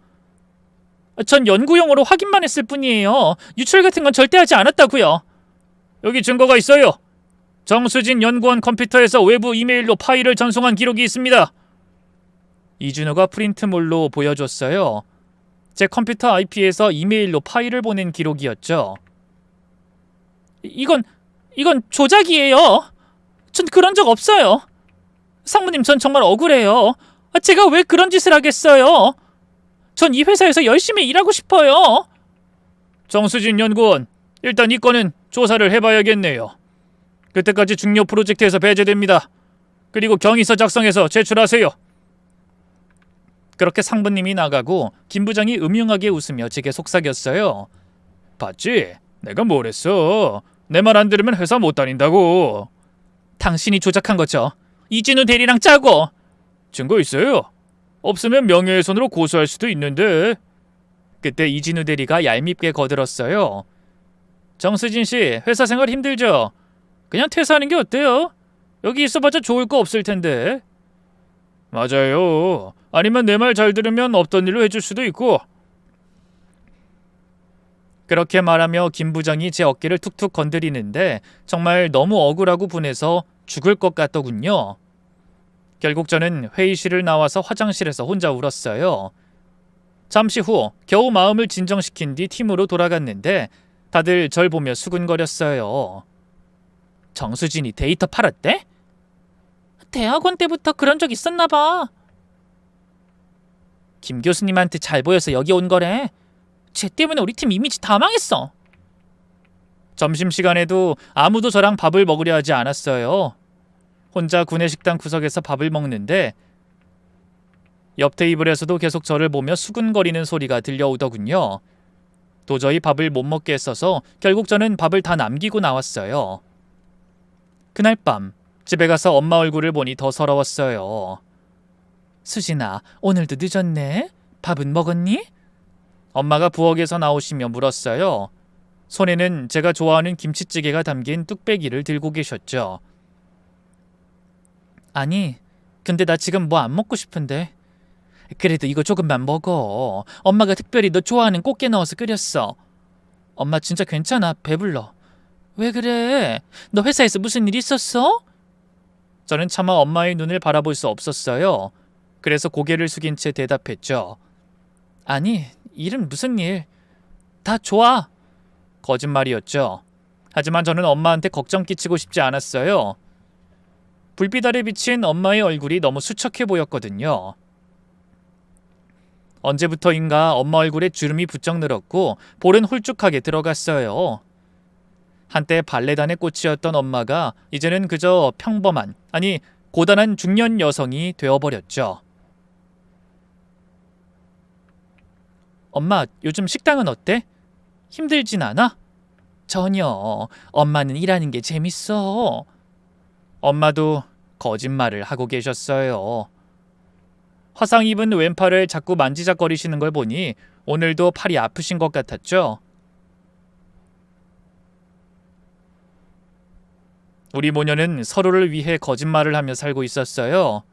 전 연구용으로 확인만 했을 뿐이에요. 유출 같은 건 절대 하지 않았다고요. 여기 증거가 있어요. 정수진 연구원 컴퓨터에서 외부 이메일로 파일을 전송한 기록이 있습니다. 이준호가 프린트물로 보여줬어요. 제 컴퓨터 IP에서 이메일로 파일을 보낸 기록이었죠. 이건 조작이에요. 전 그런 적 없어요. 상무님, 전 정말 억울해요. 제가 왜 그런 짓을 하겠어요? 전 이 회사에서 열심히 일하고 싶어요. 정수진 연구원, 일단 이 건은 조사를 해봐야겠네요. 그때까지 중요 프로젝트에서 배제됩니다. 그리고 경위서 작성해서 제출하세요. 그렇게 상부님이 나가고 김 부장이 음흉하게 웃으며 제게 속삭였어요. 봤지? 내가 뭘 했어. 내 말 안 들으면 회사 못 다닌다고. 당신이 조작한 거죠. 이진우 대리랑 짜고. 증거 있어요? 없으면 명예훼손으로 고소할 수도 있는데. 그때 이진우 대리가 얄밉게 거들었어요. 정수진 씨, 회사 생활 힘들죠? 그냥 퇴사하는 게 어때요? 여기 있어봤자 좋을 거 없을 텐데. 맞아요. 아니면 내 말 잘 들으면 없던 일로 해줄 수도 있고. 그렇게 말하며 김 부장이 제 어깨를 툭툭 건드리는데 정말 너무 억울하고 분해서 죽을 것 같더군요. 결국 저는 회의실을 나와서 화장실에서 혼자 울었어요. 잠시 후 겨우 마음을 진정시킨 뒤 팀으로 돌아갔는데 다들 절 보며 수근거렸어요. 정수진이 데이터 팔았대? 대학원 때부터 그런 적 있었나 봐. 김 교수님한테 잘 보여서 여기 온 거래. 쟤 때문에 우리 팀 이미지 다 망했어. 점심시간에도 아무도 저랑 밥을 먹으려 하지 않았어요. 혼자 구내식당 구석에서 밥을 먹는데 옆 테이블에서도 계속 저를 보며 수근거리는 소리가 들려오더군요. 도저히 밥을 못 먹겠어서 결국 저는 밥을 다 남기고 나왔어요. 그날 밤 집에 가서 엄마 얼굴을 보니 더 서러웠어요. 수진아, 오늘도 늦었네. 밥은 먹었니? 엄마가 부엌에서 나오시며 물었어요. 손에는 제가 좋아하는 김치찌개가 담긴 뚝배기를 들고 계셨죠. 아니, 근데 나 지금 뭐 안 먹고 싶은데. 그래도 이거 조금만 먹어. 엄마가 특별히 너 좋아하는 꽃게 넣어서 끓였어. 엄마 진짜 괜찮아. 배불러. 왜 그래? 너 회사에서 무슨 일 있었어? 저는 차마 엄마의 눈을 바라볼 수 없었어요. 그래서 고개를 숙인 채 대답했죠. 아니, 일은 무슨 일. 다 좋아. 거짓말이었죠. 하지만 저는 엄마한테 걱정 끼치고 싶지 않았어요. 불빛 아래 비친 엄마의 얼굴이 너무 수척해 보였거든요. 언제부터인가 엄마 얼굴에 주름이 부쩍 늘었고 볼은 홀쭉하게 들어갔어요. 한때 발레단의 꽃이었던 엄마가 이제는 그저 평범한, 아니 고단한 중년 여성이 되어버렸죠. 엄마, 요즘 식당은 어때? 힘들진 않아? 전혀. 엄마는 일하는 게 재밌어. 엄마도 거짓말을 하고 계셨어요. 화상 입은 왼팔을 자꾸 만지작거리시는 걸 보니 오늘도 팔이 아프신 것 같았죠. 우리 모녀는 서로를 위해 거짓말을 하며 살고 있었어요.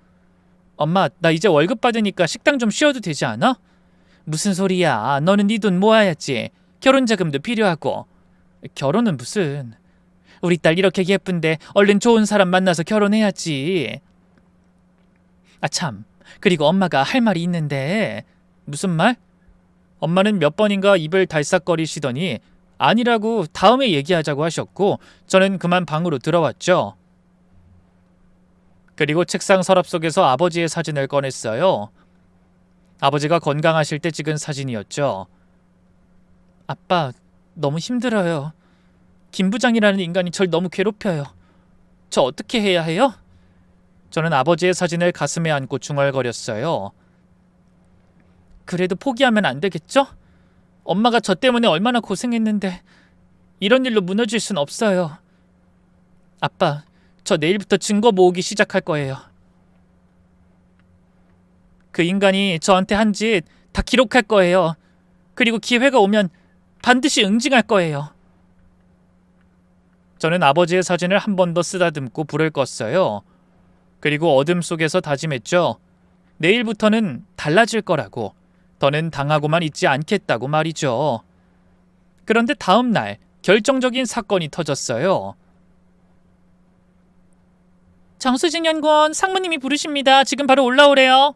엄마, 나 이제 월급 받으니까 식당 좀 쉬어도 되지 않아? 무슨 소리야. 너는 네 돈 모아야지. 결혼 자금도 필요하고. 결혼은 무슨. 우리 딸 이렇게 예쁜데 얼른 좋은 사람 만나서 결혼해야지. 아 참, 그리고 엄마가 할 말이 있는데. 무슨 말? 엄마는 몇 번인가 입을 달싹거리시더니 아니라고 다음에 얘기하자고 하셨고 저는 그만 방으로 들어왔죠. 그리고 책상 서랍 속에서 아버지의 사진을 꺼냈어요. 아버지가 건강하실 때 찍은 사진이었죠. 아빠, 너무 힘들어요. 김 부장이라는 인간이 절 너무 괴롭혀요. 저 어떻게 해야 해요? 저는 아버지의 사진을 가슴에 안고 중얼거렸어요. 그래도 포기하면 안 되겠죠? 엄마가 저 때문에 얼마나 고생했는데 이런 일로 무너질 순 없어요. 아빠, 저 내일부터 증거 모으기 시작할 거예요. 그 인간이 저한테 한 짓 다 기록할 거예요. 그리고 기회가 오면 반드시 응징할 거예요. 저는 아버지의 사진을 한 번 더 쓰다듬고 불을 껐어요. 그리고 어둠 속에서 다짐했죠. 내일부터는 달라질 거라고. 더는 당하고만 있지 않겠다고 말이죠. 그런데 다음 날 결정적인 사건이 터졌어요. 정수진 연구원, 상무님이 부르십니다. 지금 바로 올라오래요.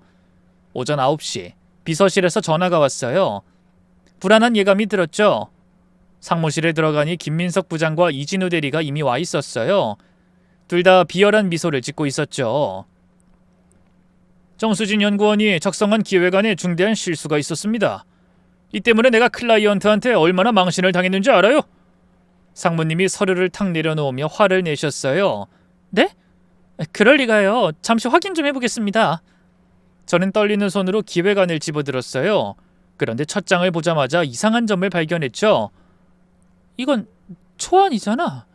오전 9시 비서실에서 전화가 왔어요. 불안한 예감이 들었죠. 상무실에 들어가니 김민석 부장과 이진우 대리가 이미 와 있었어요. 둘 다 비열한 미소를 짓고 있었죠. 정수진 연구원이 작성한 기획안에 중대한 실수가 있었습니다. 이 때문에 내가 클라이언트한테 얼마나 망신을 당했는지 알아요? 상무님이 서류를 탁 내려놓으며 화를 내셨어요. 네? 그럴 리가요. 잠시 확인 좀 해보겠습니다. 저는 떨리는 손으로 기획안을 집어들었어요. 그런데 첫 장을 보자마자 이상한 점을 발견했죠. 이건 초안이잖아.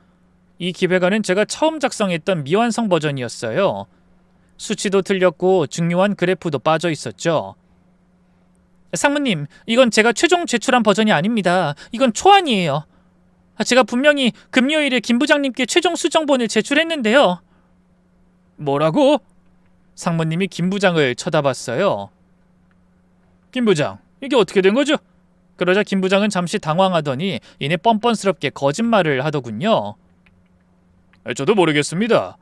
이 기획안은 제가 처음 작성했던 미완성 버전이었어요. 수치도 틀렸고 중요한 그래프도 빠져 있었죠. 상무님, 이건 제가 최종 제출한 버전이 아닙니다. 이건 초안이에요. 제가 분명히 금요일에 김 부장님께 최종 수정본을 제출했는데요. 뭐라고? 상무님이 김 부장을 쳐다봤어요. 김 부장, 이게 어떻게 된 거죠? 그러자 김 부장은 잠시 당황하더니 이내 뻔뻔스럽게 거짓말을 하더군요. 저도 모르겠습니다.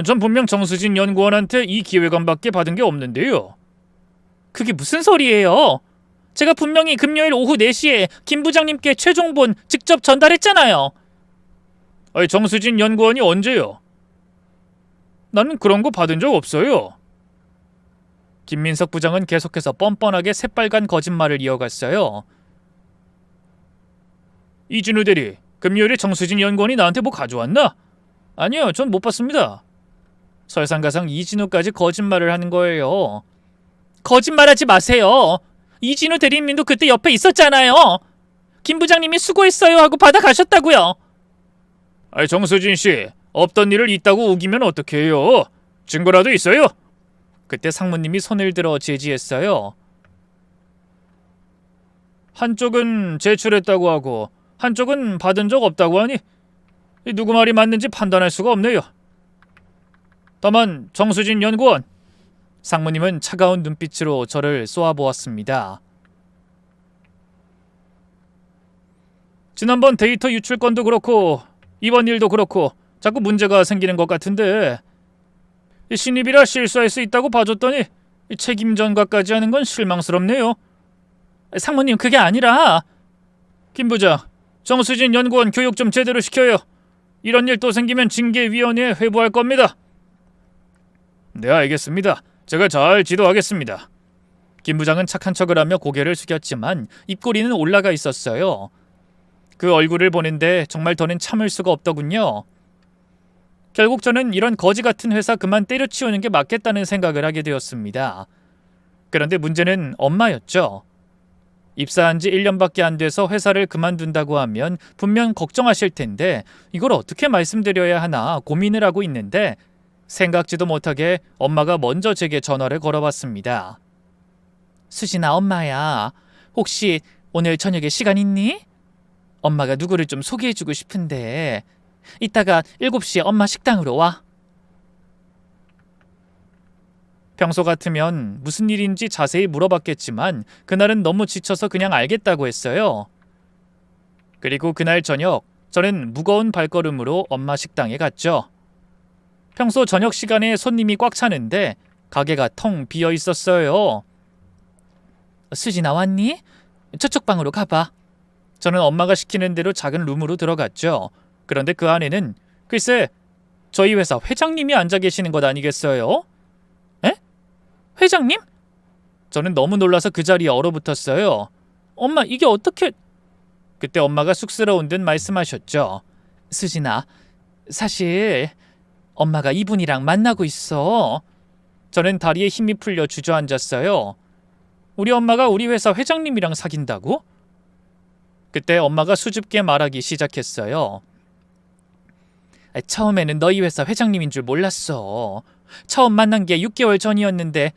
전 분명 정수진 연구원한테 이 기획안밖에 받은 게 없는데요. 그게 무슨 소리예요? 제가 분명히 금요일 오후 4시에 김 부장님께 최종본 직접 전달했잖아요. 정수진 연구원이 언제요? 나는 그런 거 받은 적 없어요. 김민석 부장은 계속해서 뻔뻔하게 새빨간 거짓말을 이어갔어요. 이진우 대리, 금요일에 정수진 연구원이 나한테 뭐 가져왔나? 아니요, 전 못 봤습니다. 설상가상 이진우까지 거짓말을 하는 거예요. 거짓말하지 마세요. 이진우 대리님도 그때 옆에 있었잖아요. 김 부장님이 수고했어요 하고 받아가셨다고요. 정수진 씨, 없던 일을 있다고 우기면 어떡해요? 증거라도 있어요? 그때 상무님이 손을 들어 제지했어요. 한쪽은 제출했다고 하고 한쪽은 받은 적 없다고 하니 누구 말이 맞는지 판단할 수가 없네요. 다만 정수진 연구원, 상무님은 차가운 눈빛으로 저를 쏘아보았습니다. 지난번 데이터 유출 건도 그렇고 이번 일도 그렇고 자꾸 문제가 생기는 것 같은데 신입이라 실수할 수 있다고 봐줬더니 책임 전가까지 하는 건 실망스럽네요. 상무님, 그게 아니라 김 부장, 정수진 연구원 교육 좀 제대로 시켜요. 이런 일 또 생기면 징계위원회에 회부할 겁니다. 네, 알겠습니다. 제가 잘 지도하겠습니다. 김 부장은 착한 척을 하며 고개를 숙였지만 입꼬리는 올라가 있었어요. 그 얼굴을 보는데 정말 더는 참을 수가 없더군요. 결국 저는 이런 거지 같은 회사 그만 때려치우는 게 맞겠다는 생각을 하게 되었습니다. 그런데 문제는 엄마였죠. 입사한 지 1년밖에 안 돼서 회사를 그만둔다고 하면 분명 걱정하실 텐데 이걸 어떻게 말씀드려야 하나 고민을 하고 있는데 생각지도 못하게 엄마가 먼저 제게 전화를 걸어봤습니다. 수진아, 엄마야. 혹시 오늘 저녁에 시간 있니? 엄마가 누구를 좀 소개해주고 싶은데 이따가 7시에 엄마 식당으로 와. 평소 같으면 무슨 일인지 자세히 물어봤겠지만 그날은 너무 지쳐서 그냥 알겠다고 했어요. 그리고 그날 저녁 저는 무거운 발걸음으로 엄마 식당에 갔죠. 평소 저녁 시간에 손님이 꽉 차는데 가게가 텅 비어 있었어요. 수진아 왔니? 저쪽 방으로 가봐. 저는 엄마가 시키는 대로 작은 룸으로 들어갔죠. 그런데 그 안에는 글쎄 저희 회사 회장님이 앉아 계시는 것 아니겠어요? 에? 회장님? 저는 너무 놀라서 그 자리에 얼어붙었어요. 엄마 이게 어떻게... 그때 엄마가 쑥스러운 듯 말씀하셨죠. 수진아, 사실 엄마가 이분이랑 만나고 있어. 저는 다리에 힘이 풀려 주저앉았어요. 우리 엄마가 우리 회사 회장님이랑 사귄다고? 그때 엄마가 수줍게 말하기 시작했어요. 처음에는 너희 회사 회장님인 줄 몰랐어. 처음 만난 게 6개월 전이었는데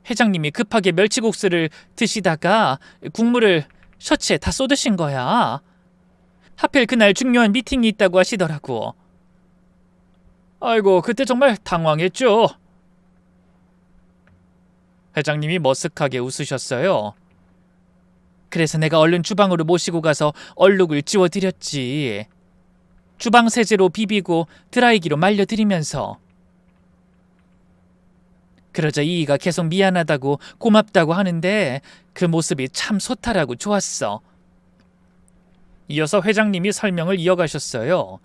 회장님이 급하게 멸치국수를 드시다가 국물을 셔츠에 다 쏟으신 거야. 하필 그날 중요한 미팅이 있다고 하시더라고. 아이고, 그때 정말 당황했죠. 회장님이 머쓱하게 웃으셨어요. 그래서 내가 얼른 주방으로 모시고 가서 얼룩을 지워드렸지. 주방 세제로 비비고 드라이기로 말려드리면서. 그러자 이이가 계속 미안하다고 고맙다고 하는데 그 모습이 참 소탈하고 좋았어. 이어서 회장님이 설명을 이어가셨어요.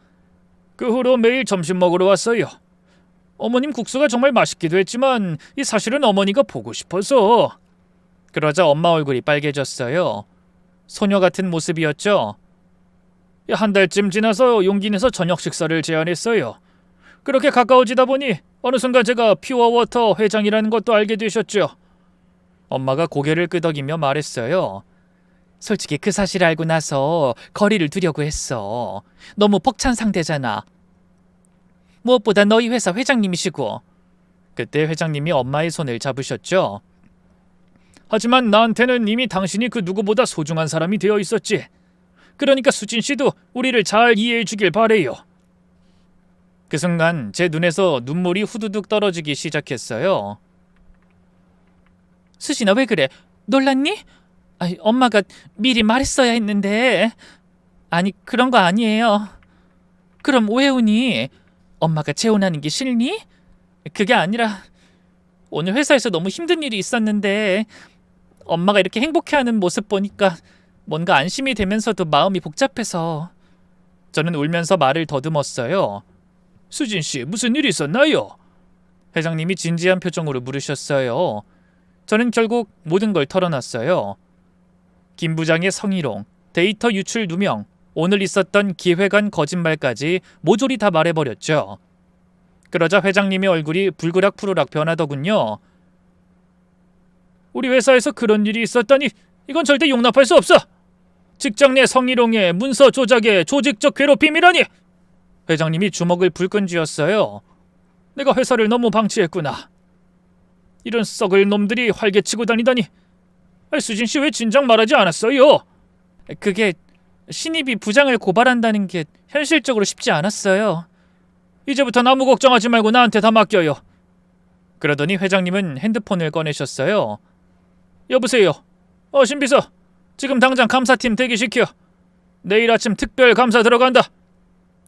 그 후로 매일 점심 먹으러 왔어요. 어머님 국수가 정말 맛있기도 했지만 이 사실은 어머니가 보고 싶어서. 그러자 엄마 얼굴이 빨개졌어요. 소녀 같은 모습이었죠. 한 달쯤 지나서 용기 내서 저녁 식사를 제안했어요. 그렇게 가까워지다 보니 어느 순간 제가 퓨어워터 회장이라는 것도 알게 되셨죠. 엄마가 고개를 끄덕이며 말했어요. 솔직히 그 사실을 알고 나서 거리를 두려고 했어. 너무 벅찬 상대잖아. 무엇보다 너희 회사 회장님이시고. 그때 회장님이 엄마의 손을 잡으셨죠. 하지만 나한테는 이미 당신이 그 누구보다 소중한 사람이 되어 있었지. 그러니까 수진 씨도 우리를 잘 이해해 주길 바래요. 그 순간 제 눈에서 눈물이 후두둑 떨어지기 시작했어요. 수진아 왜 그래? 놀랐니? 아니, 엄마가 미리 말했어야 했는데. 아니 그런 거 아니에요. 그럼 왜 우니? 엄마가 재혼하는 게 싫니? 그게 아니라 오늘 회사에서 너무 힘든 일이 있었는데 엄마가 이렇게 행복해하는 모습 보니까 뭔가 안심이 되면서도 마음이 복잡해서. 저는 울면서 말을 더듬었어요. 수진 씨, 무슨 일이 있었나요? 회장님이 진지한 표정으로 물으셨어요. 저는 결국 모든 걸 털어놨어요. 김 부장의 성희롱, 데이터 유출 누명, 오늘 있었던 기획안 거짓말까지 모조리 다 말해버렸죠. 그러자 회장님의 얼굴이 불그락푸르락 변하더군요. 우리 회사에서 그런 일이 있었다니 이건 절대 용납할 수 없어. 직장 내 성희롱에 문서 조작에 조직적 괴롭힘이라니. 회장님이 주먹을 불끈 쥐었어요. 내가 회사를 너무 방치했구나. 이런 썩을 놈들이 활개치고 다니다니. 수진 씨 왜 진작 말하지 않았어요? 그게 신입이 부장을 고발한다는 게 현실적으로 쉽지 않았어요. 이제부터 아무 걱정하지 말고 나한테 다 맡겨요. 그러더니 회장님은 핸드폰을 꺼내셨어요. 여보세요. 신비서. 지금 당장 감사팀 대기시켜. 내일 아침 특별 감사 들어간다.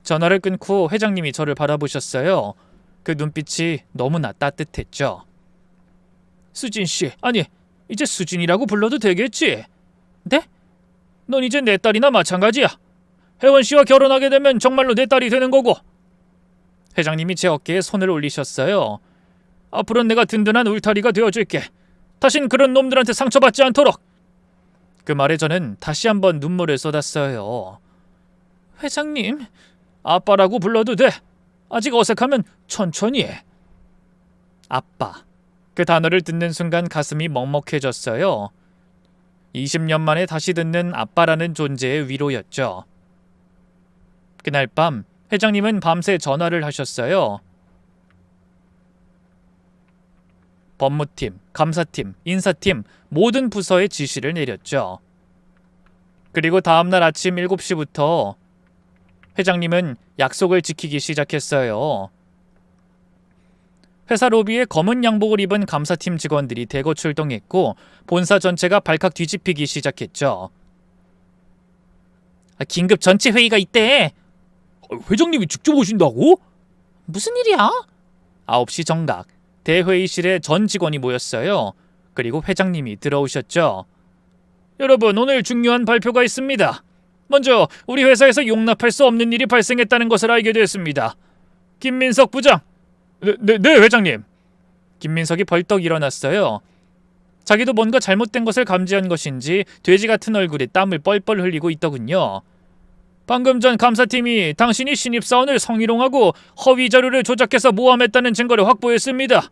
전화를 끊고 회장님이 저를 바라보셨어요. 그 눈빛이 너무나 따뜻했죠. 수진씨, 아니 이제 수진이라고 불러도 되겠지? 네? 넌 이제 내 딸이나 마찬가지야. 혜원씨와 결혼하게 되면 정말로 내 딸이 되는 거고. 회장님이 제 어깨에 손을 올리셨어요. 앞으로는 내가 든든한 울타리가 되어줄게. 다신 그런 놈들한테 상처받지 않도록. 그 말에 저는 다시 한번 눈물을 쏟았어요. 회장님, 아빠라고 불러도 돼. 아직 어색하면 천천히 해. 아빠. 그 단어를 듣는 순간 가슴이 먹먹해졌어요. 20년 만에 다시 듣는 아빠라는 존재의 위로였죠. 그날 밤 회장님은 밤새 전화를 하셨어요. 법무팀, 감사팀, 인사팀 모든 부서에 지시를 내렸죠. 그리고 다음날 아침 7시부터 회장님은 약속을 지키기 시작했어요. 회사 로비에 검은 양복을 입은 감사팀 직원들이 대거 출동했고 본사 전체가 발칵 뒤집히기 시작했죠. 긴급 전체 회의가 있대. 회장님이 직접 오신다고? 무슨 일이야? 9시 정각. 대회의실에 전 직원이 모였어요. 그리고 회장님이 들어오셨죠. 여러분, 오늘 중요한 발표가 있습니다. 먼저 우리 회사에서 용납할 수 없는 일이 발생했다는 것을 알게 됐습니다. 김민석 부장. 네, 회장님. 김민석이 벌떡 일어났어요. 자기도 뭔가 잘못된 것을 감지한 것인지 돼지 같은 얼굴에 땀을 뻘뻘 흘리고 있더군요. 방금 전 감사팀이 당신이 신입사원을 성희롱하고 허위 자료를 조작해서 모함했다는 증거를 확보했습니다.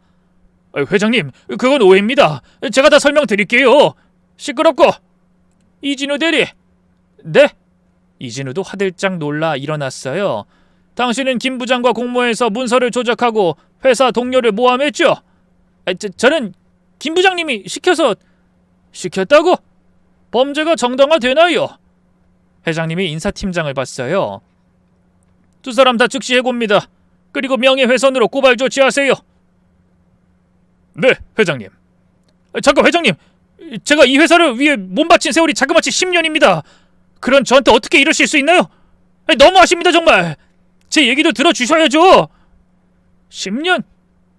회장님, 그건 오해입니다. 제가 다 설명드릴게요. 시끄럽고. 이진우 대리. 네? 이진우도 화들짝 놀라 일어났어요. 당신은 김 부장과 공모해서 문서를 조작하고 회사 동료를 모함했죠? 저는 김 부장님이 시켰다고? 범죄가 정당화되나요? 회장님이 인사팀장을 봤어요. 두 사람 다 즉시 해고입니다. 그리고 명예훼손으로 고발 조치하세요. 네, 회장님. 잠깐, 회장님. 제가 이 회사를 위해 몸바친 세월이 자그마치 10년입니다. 그런 저한테 어떻게 이러실 수 있나요? 너무하십니다, 정말. 제 얘기도 들어주셔야죠. 10년?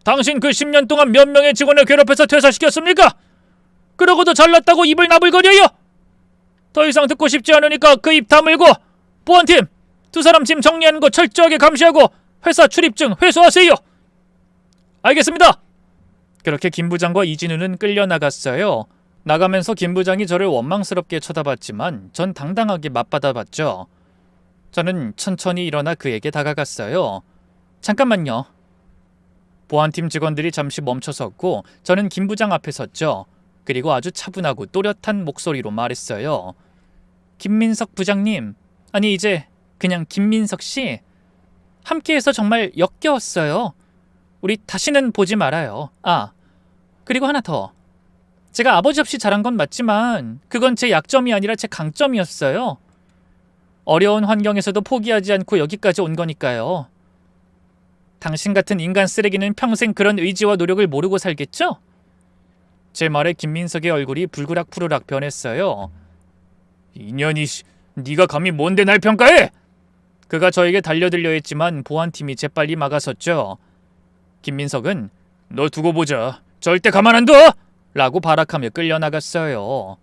당신 그 10년 동안 몇 명의 직원을 괴롭혀서 퇴사시켰습니까? 그러고도 잘났다고 입을 나불거려요? 더 이상 듣고 싶지 않으니까 그 입 다물고 보안팀, 두 사람 짐 정리하는 거 철저하게 감시하고 회사 출입증 회수하세요. 알겠습니다. 그렇게 김 부장과 이진우는 끌려나갔어요. 나가면서 김 부장이 저를 원망스럽게 쳐다봤지만 전 당당하게 맞받아봤죠. 저는 천천히 일어나 그에게 다가갔어요. 잠깐만요. 보안팀 직원들이 잠시 멈춰섰고 저는 김 부장 앞에 섰죠. 그리고 아주 차분하고 또렷한 목소리로 말했어요. 김민석 부장님, 아니 이제 그냥 김민석 씨, 함께해서 정말 역겨웠어요. 우리 다시는 보지 말아요. 그리고 하나 더. 제가 아버지 없이 자란 건 맞지만 그건 제 약점이 아니라 제 강점이었어요. 어려운 환경에서도 포기하지 않고 여기까지 온 거니까요. 당신 같은 인간 쓰레기는 평생 그런 의지와 노력을 모르고 살겠죠? 제 말에 김민석의 얼굴이 불그락푸르락 변했어요. 이년이, 네가 감히 뭔데 날 평가해? 그가 저에게 달려들려 했지만 보안팀이 재빨리 막아섰죠. 김민석은 너 두고 보자. 절대 가만 안 둬! 라고 발악하며 끌려나갔어요.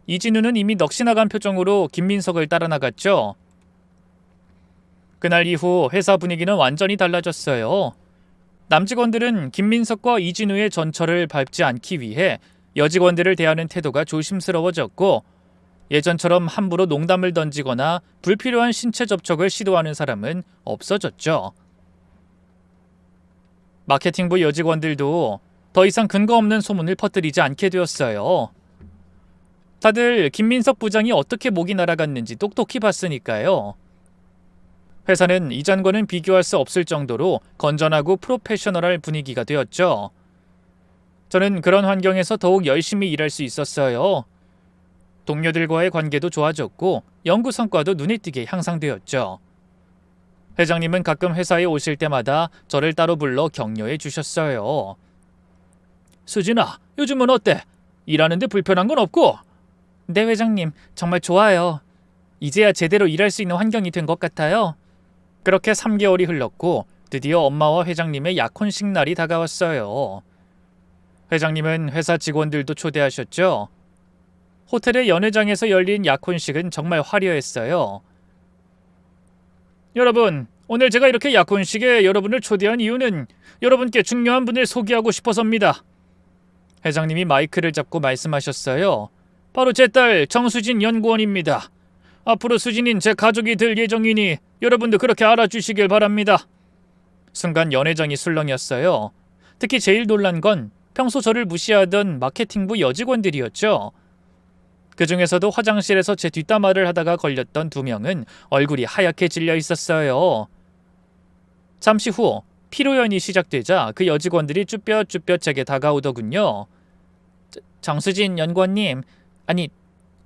이진우는 이미 넋이 나간 표정으로 김민석을 따라 나갔죠. 그날 이후 회사 분위기는 완전히 달라졌어요. 남직원들은 김민석과 이진우의 전철을 밟지 않기 위해 여직원들을 대하는 태도가 조심스러워졌고 예전처럼 함부로 농담을 던지거나 불필요한 신체 접촉을 시도하는 사람은 없어졌죠. 마케팅부 여직원들도 더 이상 근거 없는 소문을 퍼뜨리지 않게 되었어요. 다들 김민석 부장이 어떻게 목이 날아갔는지 똑똑히 봤으니까요. 회사는 이전과는 비교할 수 없을 정도로 건전하고 프로페셔널할 분위기가 되었죠. 저는 그런 환경에서 더욱 열심히 일할 수 있었어요. 동료들과의 관계도 좋아졌고 연구 성과도 눈에 띄게 향상되었죠. 회장님은 가끔 회사에 오실 때마다 저를 따로 불러 격려해 주셨어요. 수진아, 요즘은 어때? 일하는데 불편한 건 없고? 네, 회장님. 정말 좋아요. 이제야 제대로 일할 수 있는 환경이 된 것 같아요. 그렇게 3개월이 흘렀고 드디어 엄마와 회장님의 약혼식 날이 다가왔어요. 회장님은 회사 직원들도 초대하셨죠. 호텔의 연회장에서 열린 약혼식은 정말 화려했어요. 여러분, 오늘 제가 이렇게 약혼식에 여러분을 초대한 이유는 여러분께 중요한 분을 소개하고 싶어서입니다. 회장님이 마이크를 잡고 말씀하셨어요. 바로 제 딸 정수진 연구원입니다. 앞으로 수진인 제 가족이 될 예정이니 여러분도 그렇게 알아주시길 바랍니다. 순간 연회장이 술렁였어요. 특히 제일 놀란 건 평소 저를 무시하던 마케팅부 여직원들이었죠. 그 중에서도 화장실에서 제 뒷담화를 하다가 걸렸던 2명은 얼굴이 하얗게 질려 있었어요. 잠시 후 피로연이 시작되자 그 여직원들이 쭈뼛쭈뼛 제게 다가오더군요. 정수진 연구원님, 아니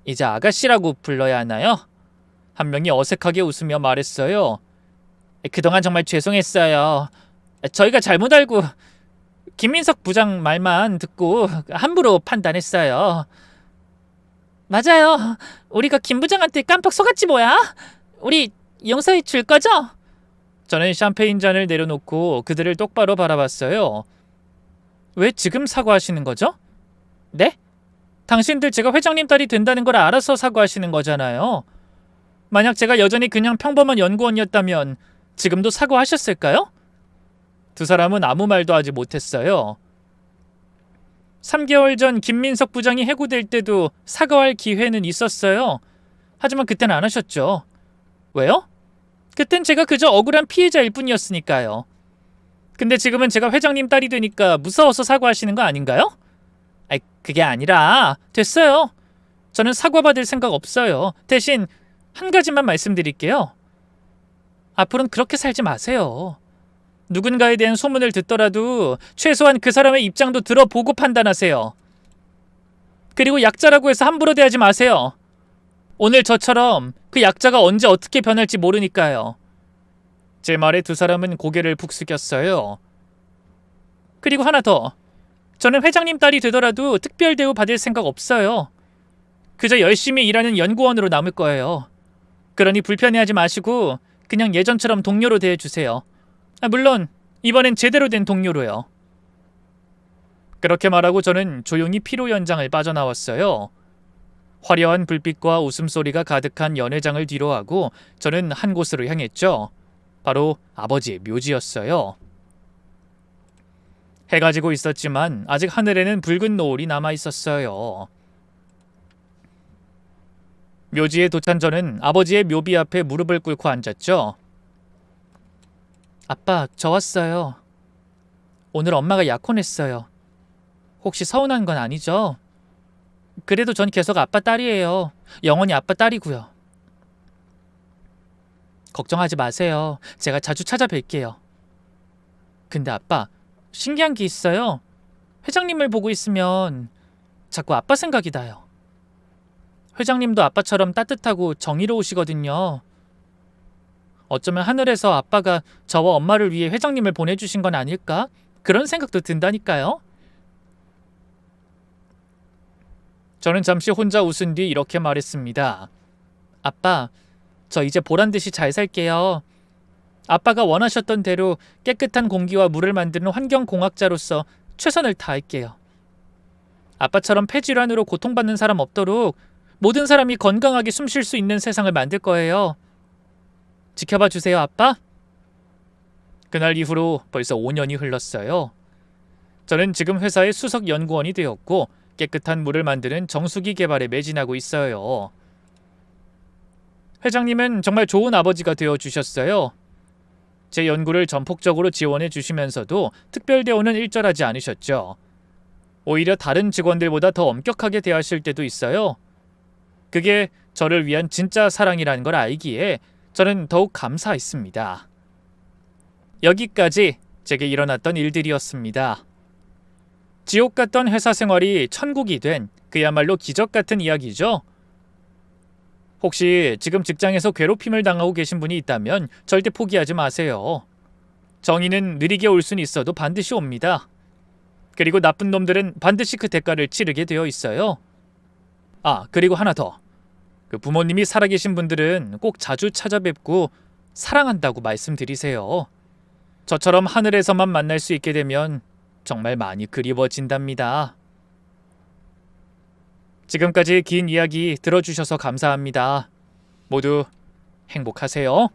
이제 아가씨라고 불러야 하나요? 한 명이 어색하게 웃으며 말했어요. 그동안 정말 죄송했어요. 저희가 잘못 알고 김민석 부장 말만 듣고 함부로 판단했어요. 맞아요. 우리가 김 부장한테 깜빡 속았지 뭐야? 우리 용서해 줄 거죠? 저는 샴페인 잔을 내려놓고 그들을 똑바로 바라봤어요. 왜 지금 사과하시는 거죠? 네? 당신들 제가 회장님 딸이 된다는 걸 알아서 사과하시는 거잖아요. 만약 제가 여전히 그냥 평범한 연구원이었다면 지금도 사과하셨을까요? 두 사람은 아무 말도 하지 못했어요. 3개월 전 김민석 부장이 해고될 때도 사과할 기회는 있었어요. 하지만 그땐 안 하셨죠. 왜요? 그땐 제가 그저 억울한 피해자일 뿐이었으니까요. 근데 지금은 제가 회장님 딸이 되니까 무서워서 사과하시는 거 아닌가요? 아이, 그게 아니라 됐어요. 저는 사과받을 생각 없어요. 대신 한 가지만 말씀드릴게요. 앞으로는 그렇게 살지 마세요. 누군가에 대한 소문을 듣더라도 최소한 그 사람의 입장도 들어보고 판단하세요. 그리고 약자라고 해서 함부로 대하지 마세요. 오늘 저처럼 그 약자가 언제 어떻게 변할지 모르니까요. 제 말에 두 사람은 고개를 북숙였어요. 그리고 하나 더. 저는 회장님 딸이 되더라도 특별 대우 받을 생각 없어요. 그저 열심히 일하는 연구원으로 남을 거예요. 그러니 불편해하지 마시고 그냥 예전처럼 동료로 대해주세요. 물론 이번엔 제대로 된 동료로요. 그렇게 말하고 저는 조용히 피로 연장을 빠져나왔어요. 화려한 불빛과 웃음소리가 가득한 연회장을 뒤로하고 저는 한 곳으로 향했죠. 바로 아버지의 묘지였어요. 해가 지고 있었지만 아직 하늘에는 붉은 노을이 남아 있었어요. 묘지에 도착한 저는 아버지의 묘비 앞에 무릎을 꿇고 앉았죠. 아빠, 저 왔어요. 오늘 엄마가 약혼했어요. 혹시 서운한 건 아니죠? 그래도 전 계속 아빠 딸이에요. 영원히 아빠 딸이고요. 걱정하지 마세요. 제가 자주 찾아뵐게요. 근데 아빠, 신기한 게 있어요. 회장님을 보고 있으면 자꾸 아빠 생각이 나요. 회장님도 아빠처럼 따뜻하고 정의로우시거든요. 어쩌면 하늘에서 아빠가 저와 엄마를 위해 회장님을 보내주신 건 아닐까? 그런 생각도 든다니까요. 저는 잠시 혼자 웃은 뒤 이렇게 말했습니다. 아빠, 저 이제 보란듯이 잘 살게요. 아빠가 원하셨던 대로 깨끗한 공기와 물을 만드는 환경공학자로서 최선을 다할게요. 아빠처럼 폐질환으로 고통받는 사람 없도록 모든 사람이 건강하게 숨 쉴 수 있는 세상을 만들 거예요. 지켜봐 주세요, 아빠. 그날 이후로 벌써 5년이 흘렀어요. 저는 지금 회사의 수석 연구원이 되었고 깨끗한 물을 만드는 정수기 개발에 매진하고 있어요. 회장님은 정말 좋은 아버지가 되어주셨어요. 제 연구를 전폭적으로 지원해 주시면서도 특별 대우는 일절하지 않으셨죠. 오히려 다른 직원들보다 더 엄격하게 대하실 때도 있어요. 그게 저를 위한 진짜 사랑이라는 걸 알기에 저는 더욱 감사했습니다. 여기까지 제게 일어났던 일들이었습니다. 지옥 같던 회사 생활이 천국이 된 그야말로 기적 같은 이야기죠. 혹시 지금 직장에서 괴롭힘을 당하고 계신 분이 있다면 절대 포기하지 마세요. 정의는 느리게 올 수는 있어도 반드시 옵니다. 그리고 나쁜 놈들은 반드시 그 대가를 치르게 되어 있어요. 그리고 하나 더. 그 부모님이 살아계신 분들은 꼭 자주 찾아뵙고 사랑한다고 말씀드리세요. 저처럼 하늘에서만 만날 수 있게 되면 정말 많이 그리워진답니다. 지금까지 긴 이야기 들어주셔서 감사합니다. 모두 행복하세요.